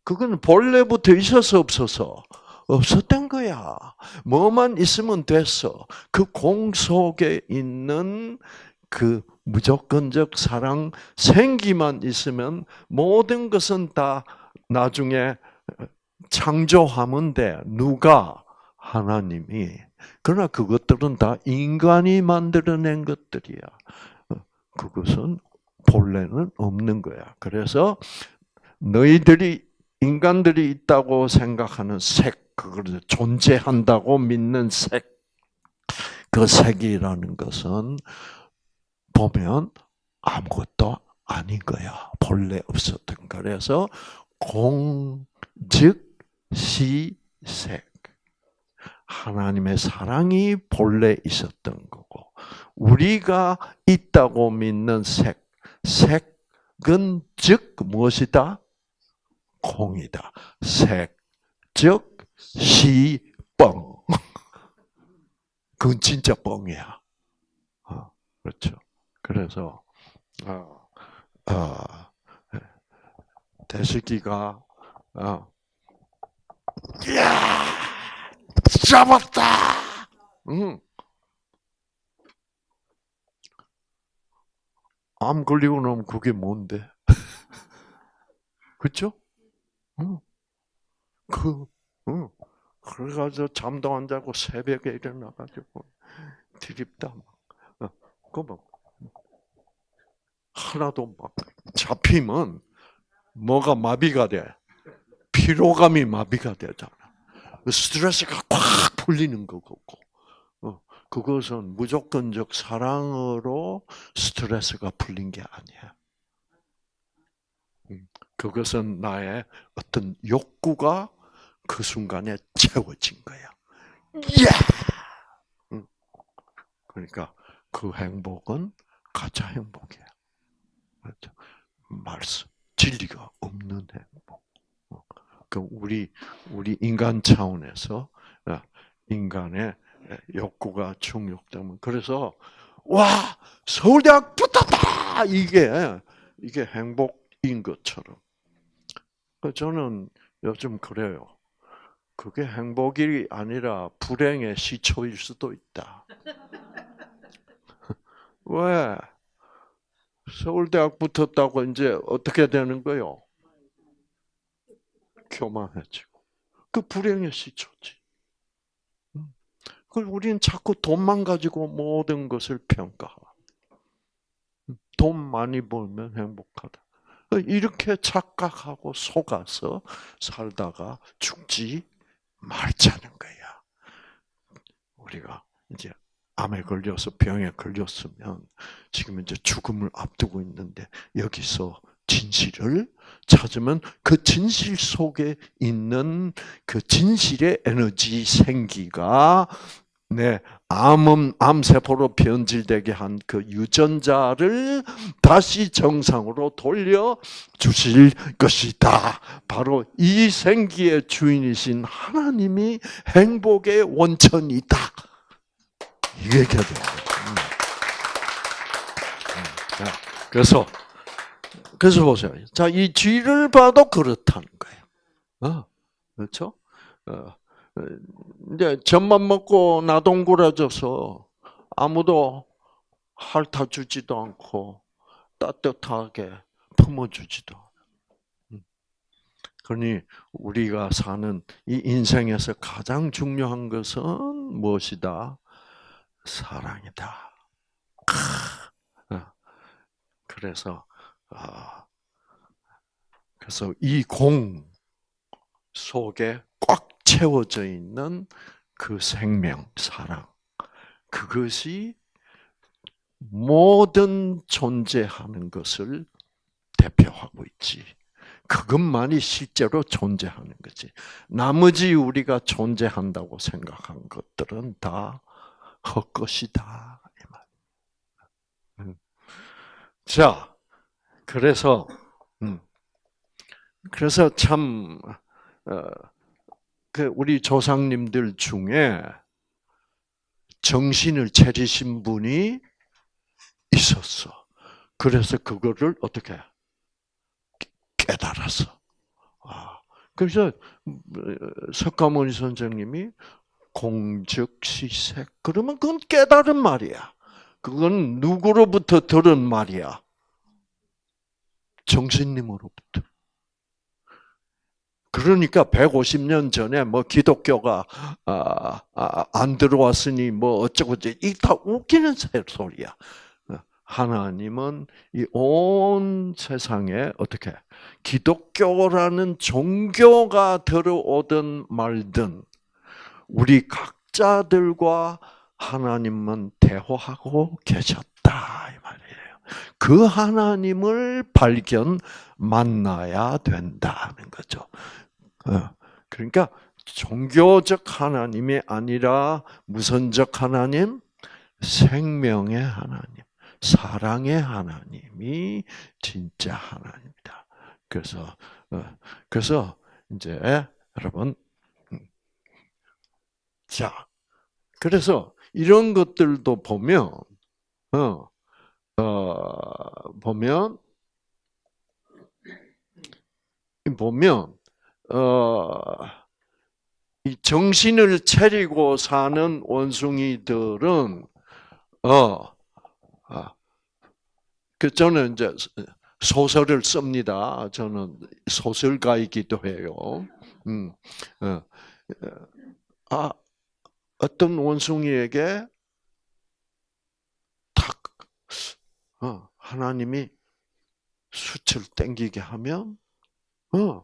그건 본래부터 있어서 없어서 없었던 거야. 뭐만 있으면 됐어. 그 공 속에 있는 그 무조건적 사랑 생기만 있으면 모든 것은 다 나중에 창조하면 돼. 누가? 하나님이. 그러나 그것들은 다 인간이 만들어낸 것들이야. 그것은 본래는 없는 거야. 그래서 너희들이 인간들이 있다고 생각하는 색, 그걸 존재한다고 믿는 색, 그 색이라는 것은 보면 아무것도 아닌 거야. 본래 없었던. 그래서 공즉시색. 하나님의 사랑이 본래 있었던 거고, 우리가 있다고 믿는 색, 색은 즉 무엇이다? 공이다. 색, 즉 시뻥. 그건 진짜 뻥이야. 그렇죠. 그래서 대식이가 야 잡았다. 암 걸리고 나면 그게 뭔데? 그렇죠? 그래가지고 잠도 안 자고 새벽에 일어나가지고 드립다. 그 뭐 하나도 막 잡히면 뭐가 마비가 돼? 피로감이 마비가 되잖아. 스트레스가 꽉 풀리는 거고. 그것은 무조건적 사랑으로 스트레스가 풀린 게 아니야. 그것은 나의 어떤 욕구가 그 순간에 채워진 거야. 예! 그러니까 그 행복은 가짜 행복이야. 그렇죠? 말씀, 진리가 없는 행복. 그 우리 인간 차원에서 인간의 욕구가 충족되면, 그래서 와 서울대학 붙었다 이게 행복인 것처럼. 저는 요즘 그래요. 그게 행복이 아니라 불행의 시초일 수도 있다. 왜? 서울대학 붙었다고 이제 어떻게 되는 거요? 교만해지고. 그 불행의 시초지. 그걸 우리는 자꾸 돈만 가지고 모든 것을 평가하고. 돈 많이 벌면 행복하다. 이렇게 착각하고 속아서 살다가 죽지 말자는 거야. 우리가 이제 암에 걸려서 병에 걸렸으면 지금 이제 죽음을 앞두고 있는데 여기서 진실을 찾으면 그 진실 속에 있는 그 진실의 에너지 생기가 암세포로 변질되게 한 그 유전자를 다시 정상으로 돌려 주실 것이다. 바로 이 생기의 주인이신 하나님이 행복의 원천이다. 이게 얘기가 돼요. 그래서 보세요. 자, 이 쥐를 봐도 그렇다는 거예요. 그렇죠? 이제 젖만 먹고 나동굴어져서 아무도 핥아주지도 않고 따뜻하게 품어주지도 않아요. 그러니 우리가 사는 이 인생에서 가장 중요한 것은 무엇이다? 사랑이다. 그래서 이 공 속에 꽉 채워져 있는 그 생명, 사랑, 그것이 모든 존재하는 것을 대표하고 있지. 그것만이 실제로 존재하는 거지. 나머지 우리가 존재한다고 생각한 것들은 다 헛것이다. 이 말. 자, 그래서 참 우리 조상님들 중에 정신을 차리신 분이 있었어. 그래서 그거를 어떻게 깨달았어. 그래서 석가모니 선생님이 공적시색 그러면 그건 깨달은 말이야. 그건 누구로부터 들은 말이야? 정신님으로부터. 그러니까 150년 전에 뭐 기독교가 안 들어왔으니 뭐 어쩌고 이 다 웃기는 소리야. 하나님은 이 온 세상에 어떻게 기독교라는 종교가 들어오든 말든 우리 각자들과 하나님은 대화하고 계셨다 이 말이에요. 그 하나님을 만나야 된다는 거죠. 그러니까 종교적 하나님이 아니라 무선적 하나님, 생명의 하나님, 사랑의 하나님이 진짜 하나님이다. 그래서 이제 여러분, 자, 그래서 이런 것들도 보면, 보면, 이 정신을 차리고 사는 원숭이들은, 저는 이제 소설을 씁니다. 저는 소설가이기도 해요. 어떤 원숭이에게 탁, 하나님이 숯을 땡기게 하면, 그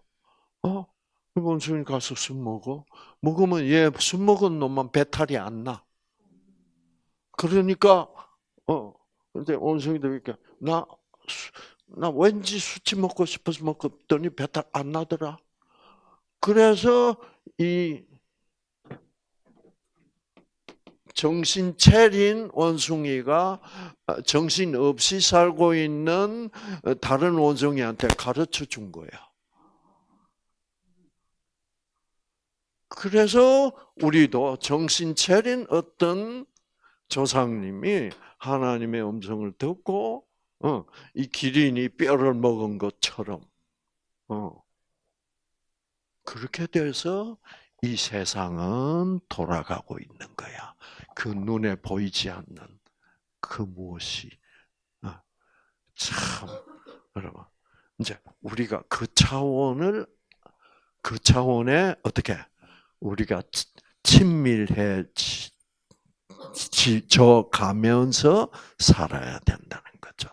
원숭이 가서 술 먹어. 먹으면 술 먹은 놈만 배탈이 안 나. 그러니까, 근데 원숭이들 이렇게, 나 왠지 수치 먹고 싶어서 먹었더니 배탈 안 나더라. 그래서 이 정신 차린 원숭이가 정신 없이 살고 있는 다른 원숭이한테 가르쳐 준 거야. 그래서 우리도 정신 차린 어떤 조상님이 하나님의 음성을 듣고 이 기린이 뼈를 먹은 것처럼 그렇게 돼서 이 세상은 돌아가고 있는 거야. 그 눈에 보이지 않는 그 무엇이 참 여러분 이제 우리가 그 차원에 어떻게 우리가 친밀해져 가면서 살아야 된다는 거죠.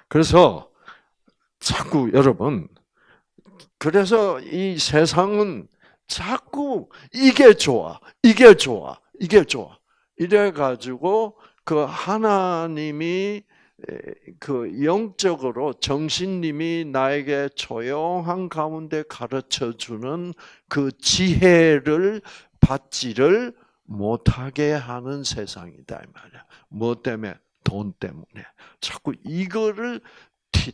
그래서 자꾸 여러분, 그래서 이 세상은 자꾸 이게 좋아, 이게 좋아, 이게 좋아. 이래가지고 그 하나님이 그 영적으로 정신님이 나에게 조용한 가운데 가르쳐 주는 그 지혜를 받지를 못하게 하는 세상이다 이 말이야. 뭐 때문에? 돈 때문에. 자꾸 이거를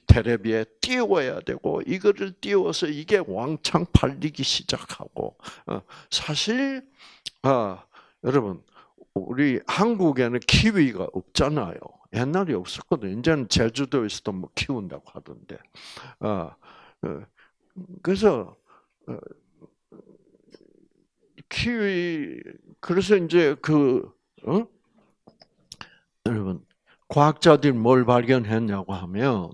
텔레비에 띄워야 되고 이거를 띄워서 이게 왕창 팔리기 시작하고 사실 여러분 우리 한국에는 키위가 없잖아요. 옛날에 없었거든요. 이제는 제주도에서도 뭐 키운다고 하던데. 그래서 키위 그래서 이제 여러분 과학자들이 뭘 발견했냐고 하면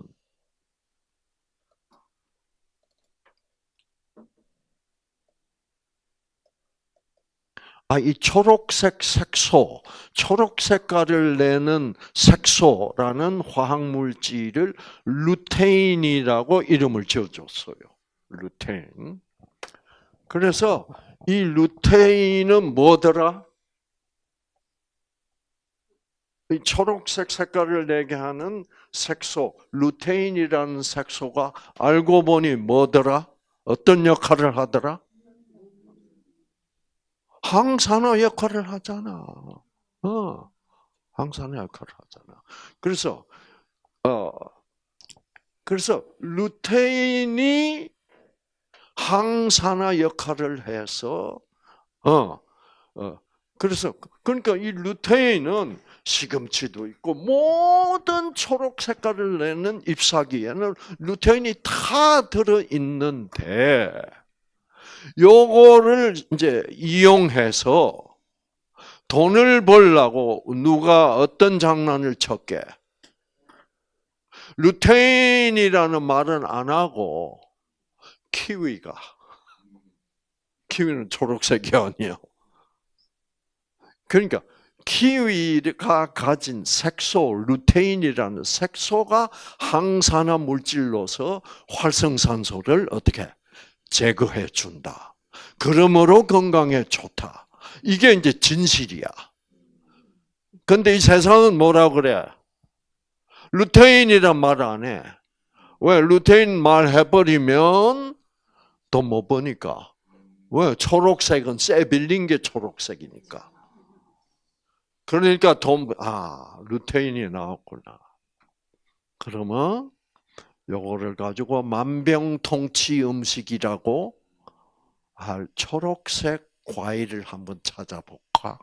이 초록색 색소, 초록 색깔을 내는 색소라는 화학 물질을 루테인이라고 이름을 지어줬어요. 루테인. 그래서 이 루테인은 뭐더라? 이 초록색 색깔을 내게 하는 색소, 루테인이라는 색소가 알고 보니 뭐더라? 어떤 역할을 하더라? 항산화 역할을 하잖아. 항산화 역할을 하잖아. 그래서 어, 루테인이 항산화 역할을 해서 어, 어, 그래서 그러니까 이 루테인은 시금치도 있고 모든 초록 색깔을 내는 잎사귀에는 루테인이 다 들어 있는데 요거를 이제 이용해서 돈을 벌려고 누가 어떤 장난을 쳤게? 루테인이라는 말은 안 하고 키위는 초록색이 아니에요. 그러니까 키위가 가진 색소, 루테인이라는 색소가 항산화 물질로서 활성산소를 어떻게 제거해 준다. 그러므로 건강에 좋다. 이게 이제 진실이야. 근데 이 세상은 뭐라 그래? 루테인이란 말 안 해. 왜? 루테인 말 해버리면 돈 못 버니까. 왜? 초록색은 쇠 빌린 게 초록색이니까. 그러니까 루테인이 나왔구나. 그러면 요거를 가지고 만병통치 음식이라고 할 초록색 과일을 한번 찾아볼까?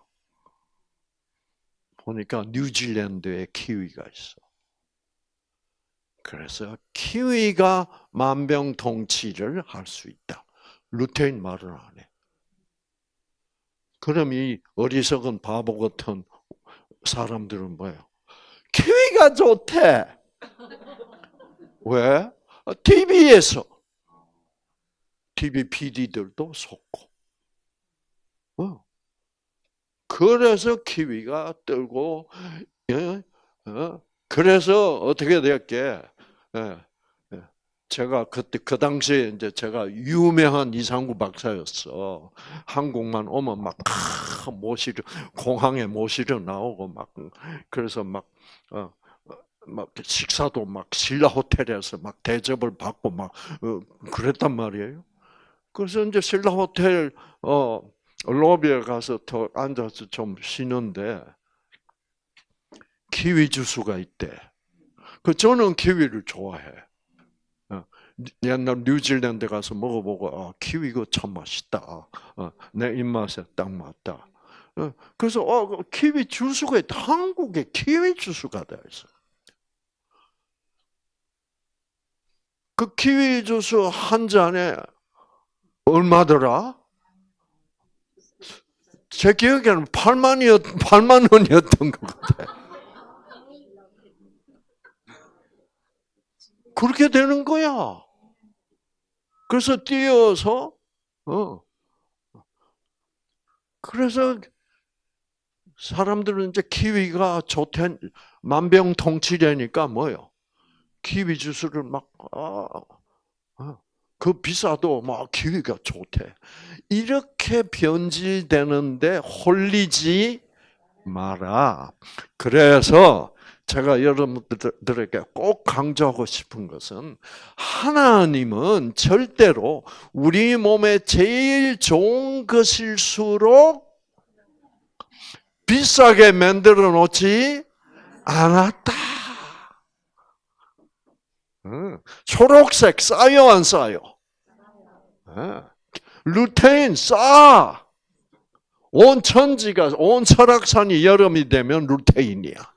보니까 뉴질랜드에 키위가 있어. 그래서 키위가 만병통치를 할 수 있다. 루테인 말을 안 해. 그럼 이 어리석은 바보 같은 사람들은 뭐예요? 키위가 좋대. 왜? TV에서. TV PD들도 속고. 그래서 키위가 뜨고, 그래서 어떻게 됐게? 제가 그때 그 당시에 이제 제가 유명한 이상구 박사였어. 한국만 오면 막 모시려 공항에 모시려 나오고 막 그래서 막 식사도 막 신라 호텔에서 막 대접을 받고 막 그랬단 말이에요. 그래서 이제 신라 호텔 로비에 가서 더 앉아서 좀 쉬는데 키위 주스가 있대. 저는 키위를 좋아해. 옛날 뉴질랜드 가서 먹어보고 키위가 참 맛있다. 내 입맛에 딱 맞다. 그래서 키위 주스가 있다. 한국에 키위 주스가 돼 있어. 그 키위 주스 한 잔에 얼마더라? 제 기억에는 8만 원이었던 것 같아. 그렇게 되는 거야. 그래서 뛰어서 그래서 사람들은 이제 키위가 좋대 만병통치되니까 뭐요? 키위 주스를 그 비싸도 막 키위가 좋대. 이렇게 변질되는데 홀리지 마라. 그래서 제가 여러분들에게 꼭 강조하고 싶은 것은 하나님은 절대로 우리 몸에 제일 좋은 것일수록 비싸게 만들어 놓지 않았다. 초록색 싸요 안 싸요? 루테인 싸. 온 천지가 온 설악산이 여름이 되면 루테인이야.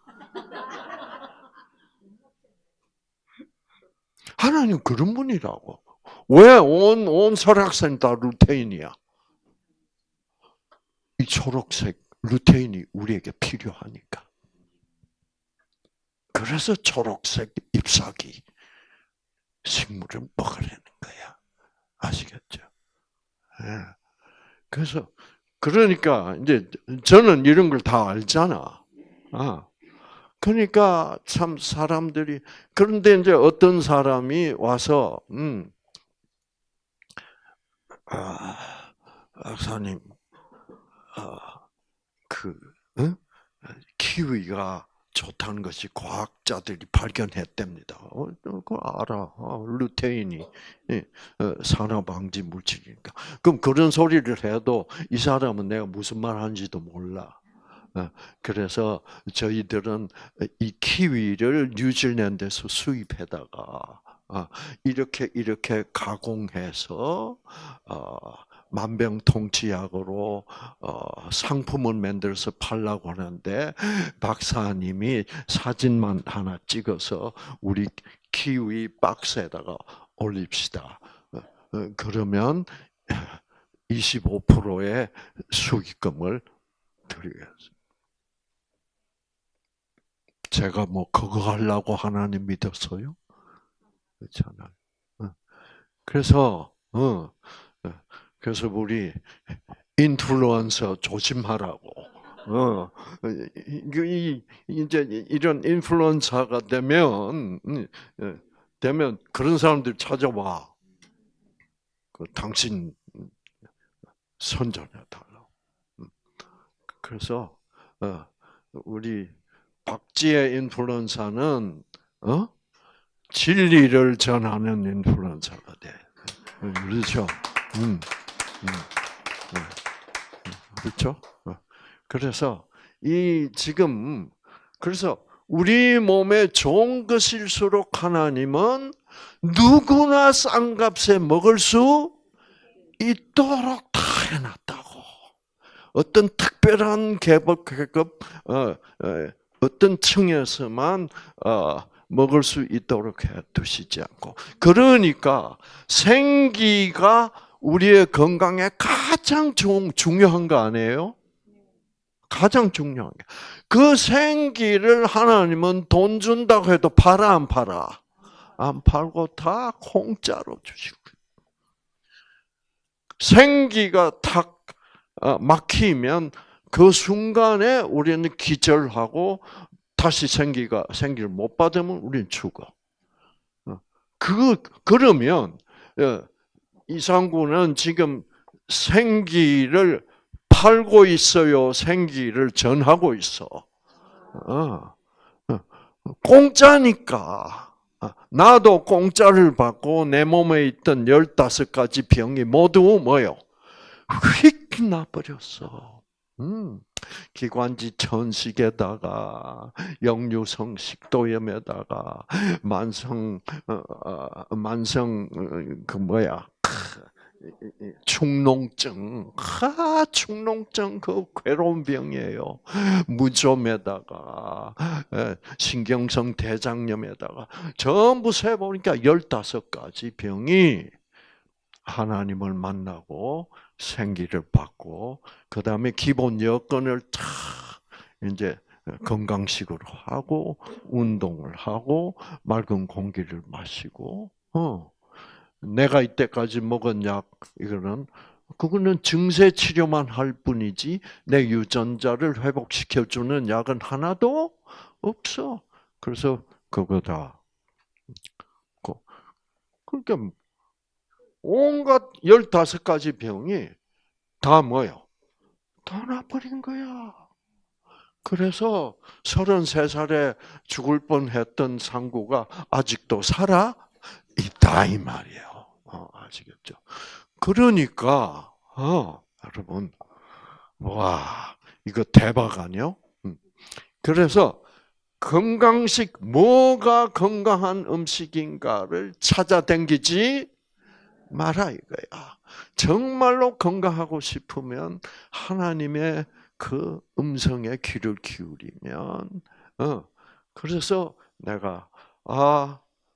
하나님 그런 분이라고. 왜 온 설악산이 다 루테인이야? 이 초록색 루테인이 우리에게 필요하니까. 그래서 초록색 잎사귀 식물을 먹으려는 거야. 아시겠죠? 네. 그래서 그러니까 이제 저는 이런 걸 다 알잖아. 그러니까 참 사람들이 그런데 이제 어떤 사람이 와서 박사님 그 키위가 좋다는 것이 과학자들이 발견했답니다. 그거 알아. 루테인이 산화 방지 물질이니까. 그럼 그런 소리를 해도 이 사람은 내가 무슨 말 하는지도 몰라. 그래서 저희들은 이 키위를 뉴질랜드에서 수입해다가 이렇게 가공해서 만병통치약으로 상품을 만들어서 팔려고 하는데 박사님이 사진만 하나 찍어서 우리 키위 박스에다가 올립시다. 그러면 25%의 수익금을 드리겠습니다. 제가 뭐 그거 하려고 하나님 믿었어요? 그렇잖아요. 그래서 그래서 우리 인플루언서 조심하라고. 이제 이런 인플루언서가 되면 그런 사람들 찾아와. 당신 선전해달라고. 그래서 우리 박지혜 인플루언서는 진리를 전하는 인플루언서가 돼. 그렇죠? 그렇죠? 그래서 그래서 우리 몸에 좋은 것일수록 하나님은 누구나 싼 값에 먹을 수 있도록 다 해놨다고. 어떤 특별한 계급 어떤 층에서만 먹을 수 있도록 해두시지 않고. 그러니까 생기가 우리의 건강에 가장 중요한 거 아니에요? 가장 중요한 게. 그 생기를 하나님은 돈 준다고 해도 팔아 안 팔아? 안 팔고 다 공짜로 주시고. 생기가 탁 막히면 그 순간에 우리는 기절하고 다시 생기를 못 받으면 우리는 죽어. 그러면 이상구는 지금 생기를 팔고 있어요? 생기를 전하고 있어? 공짜니까. 나도 공짜를 받고 내 몸에 있던 15가지 병이 모두 뭐요? 휙 나버렸어. 기관지 천식에다가 역류성 식도염에다가 만성 축농증, 축농증 그 괴로운 병이에요. 무좀에다가 신경성 대장염에다가 전부 세 보니까 15가지 병이 하나님을 만나고 생기를 받고 그 다음에 기본 여건을 다 이제 건강식으로 하고 운동을 하고 맑은 공기를 마시고 내가 이때까지 먹은 약 그거는 증세 치료만 할 뿐이지 내 유전자를 회복시켜주는 약은 하나도 없어. 그래서 그거다. 그러니까 온갖 15가지 병이 다 뭐요? 다 나버린 거야. 그래서 33살에 죽을 뻔했던 상구가 아직도 살아 있다 이 말이에요. 아시겠죠? 그러니까 여러분, 와 이거 대박 아니요? 그래서 건강식 뭐가 건강한 음식인가를 찾아다니지 마라 이거야. 정말로 건강하고 싶으면 하나님의 그 음성에 귀를 기울이면 그래서 내가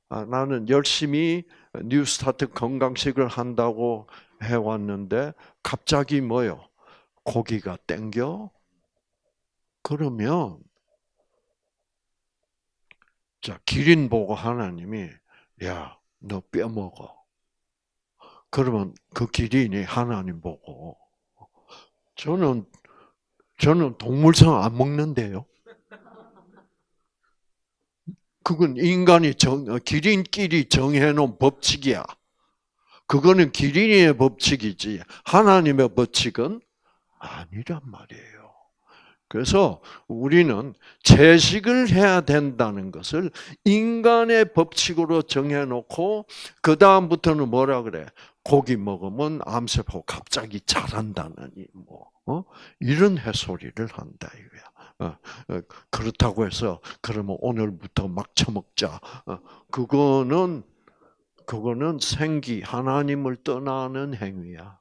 나는 열심히 뉴스타트 건강식을 한다고 해왔는데 갑자기 뭐요? 고기가 땡겨? 그러면 자 기린 보고 하나님이 야, 너 뼈 먹어. 그러면 그 기린이 하나님 보고 저는 동물성 안 먹는데요. 그건 인간이 기린끼리 정해놓은 법칙이야. 그거는 기린의 법칙이지 하나님의 법칙은 아니란 말이에요. 그래서 우리는 채식을 해야 된다는 것을 인간의 법칙으로 정해놓고 그 다음부터는 뭐라 그래? 고기 먹으면 암세포 갑자기 자란다느니 이런 해소리를 한다 이거야. 그렇다고 해서 그러면 오늘부터 막 처먹자. 그거는 생기 하나님을 떠나는 행위야.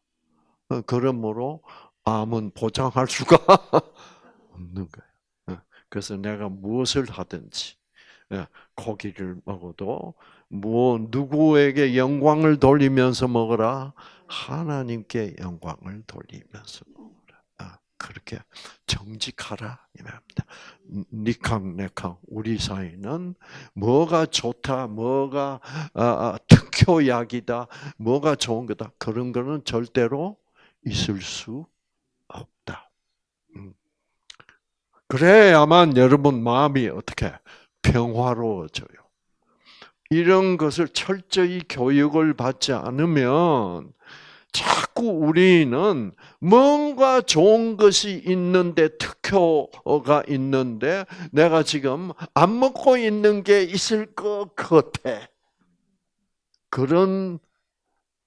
그러므로 암은 보장할 수가 없는 거예요. 그래서 내가 무엇을 하든지 고기를 먹어도 누구에게 영광을 돌리면서 먹어라? 하나님께 영광을 돌리면서 먹어라. 그렇게 정직하라 이 말입니다. 니캉네캉 우리 사이는 뭐가 좋다, 뭐가 특효약이다, 뭐가 좋은 거다 그런 거는 절대로 있을 수 없다. 그래야만 여러분 마음이 어떻게 평화로워져요. 이런 것을 철저히 교육을 받지 않으면 자꾸 우리는 뭔가 좋은 것이 있는데 특효가 있는데 내가 지금 안 먹고 있는 게 있을 것 같아. 그런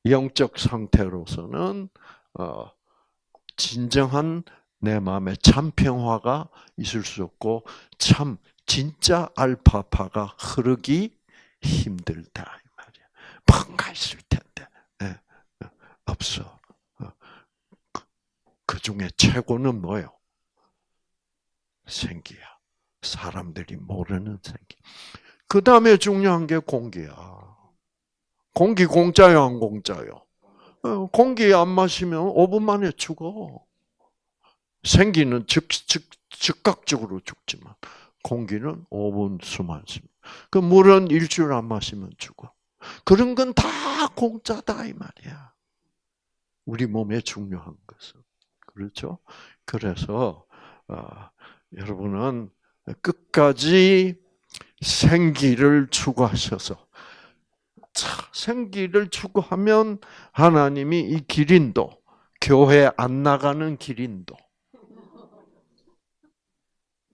영적 상태로서는 진정한 내 마음에 참 평화가 있을 수 없고 참 진짜 알파파가 흐르기 힘들다 이 말이야. 뭔가 있을 텐데 없어. 그 중에 최고는 뭐예요? 생기야. 사람들이 모르는 생기. 그 다음에 중요한 게 공기야. 공기 공짜요, 안 공짜요? 공기 안 마시면 5분 만에 죽어. 생기는 즉각적으로 죽지만 공기는 5분 수만 쉬면. 그 물은 일주일 안 마시면 죽어. 그런 건 다 공짜다 이 말이야. 우리 몸에 중요한 것은. 그렇죠? 그래서 여러분은 끝까지 생기를 추구하셔서 생기를 추구하면 하나님이 이 기린도 교회 안 나가는 기린도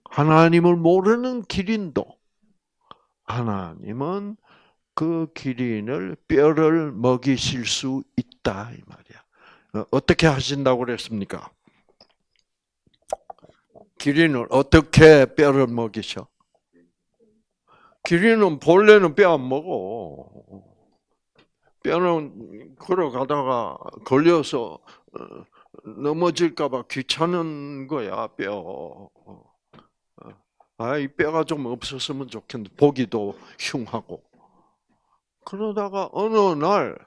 하나님을 모르는 기린도 하나님은 그 기린을 뼈를 먹이실 수 있다 이 말이야. 어떻게 하신다고 그랬습니까? 기린을 어떻게 뼈를 먹이셔? 기린은 본래는 뼈 안 먹어. 뼈는 걸어가다가 걸려서 넘어질까봐 귀찮은 거야 뼈. 이 뼈가 좀 없었으면 좋겠는데 보기도 흉하고. 그러다가 어느 날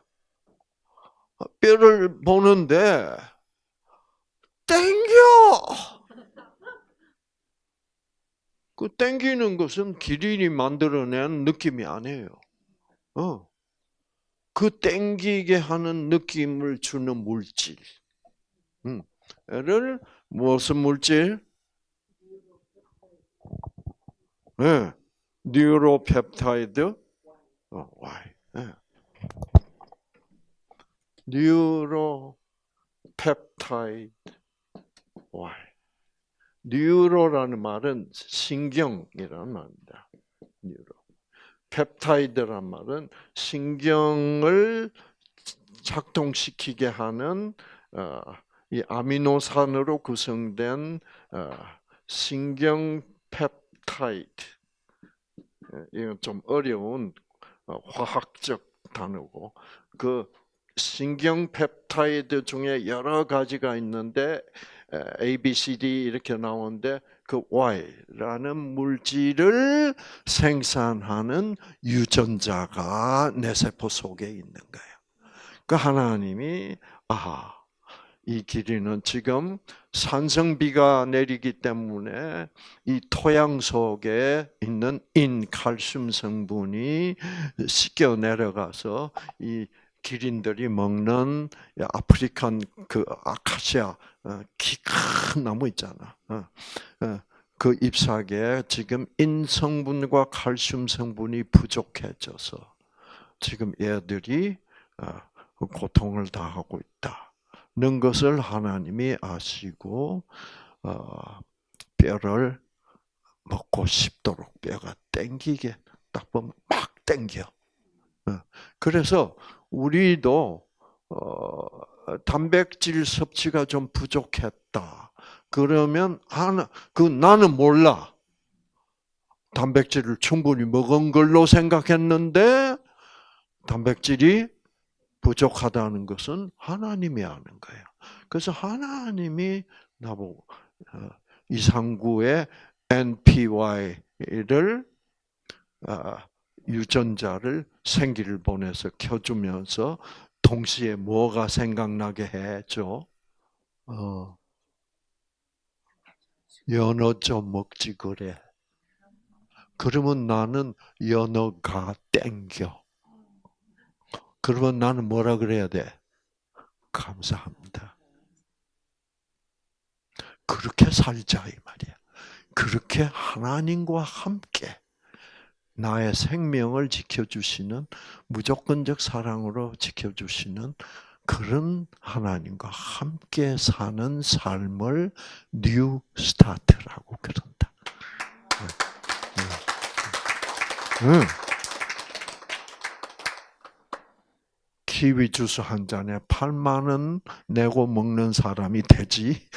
뼈를 보는데 땡겨. 그 땡기는 것은 기린이 만들어낸 느낌이 아니에요. 그 땡기게 하는 느낌을 주는 물질. 를 무슨 물질? 네. 뉴로펩타이드 Y. 네. 뉴로펩타이드 Y. 뉴로라는 말은 신경이라는 말입니다. 뉴로. 펩타이드란 말은 신경을 작동시키게 하는 이 아미노산으로 구성된 신경 펩타이드. 이건 좀 어려운 화학적 단어고 그 신경 펩타이드 중에 여러 가지가 있는데 A, B, C, D 이렇게 나오는데 그 Y라는 물질을 생산하는 유전자가 내 세포 속에 있는 거예요. 그 하나님이 이 기린은 지금 산성비가 내리기 때문에 이 토양 속에 있는 인칼슘 성분이 씻겨 내려가서 이 기린들이 먹는 아프리칸 그 아카시아 키 큰 나무 있잖아. 그 잎사귀에 지금 인 성분과 칼슘 성분이 부족해져서 지금 얘들이 고통을 당하고 있다는 것을 하나님이 아시고 뼈를 먹고 싶도록 뼈가 땡기게 딱 보면 막 땡겨. 그래서 우리도 단백질 섭취가 좀 부족했다. 그러면 나는 몰라. 단백질을 충분히 먹은 걸로 생각했는데 단백질이 부족하다는 것은 하나님이 아는 거예요. 그래서 하나님이 나보고 이상구의 NPY를 유전자를 생기를 보내서 켜주면서 동시에 뭐가 생각나게 해줘? 연어 좀 먹지 그래. 그러면 나는 연어가 땡겨. 그러면 나는 뭐라 그래야 돼? 감사합니다. 그렇게 살자 이 말이야. 그렇게 하나님과 함께 나의 생명을 지켜주시는 무조건적 사랑으로 지켜주시는 그런 하나님과 함께 사는 삶을 뉴 스타트라고 그런다. 키위 주스 한 잔에 8만 원 내고 먹는 사람이 되지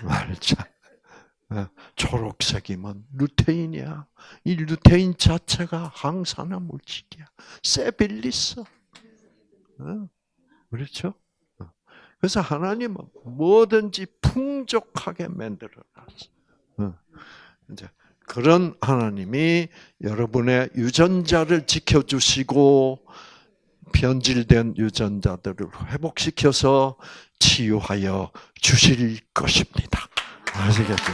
말자. 초록색이면 루테인이야. 이 루테인 자체가 항산화 물질이야. 세빌리스. 그렇죠? 그래서 하나님은 뭐든지 풍족하게 만들어놨어. 이제 그런 하나님이 여러분의 유전자를 지켜주시고 변질된 유전자들을 회복시켜서 치유하여 주실 것입니다. 아시겠죠?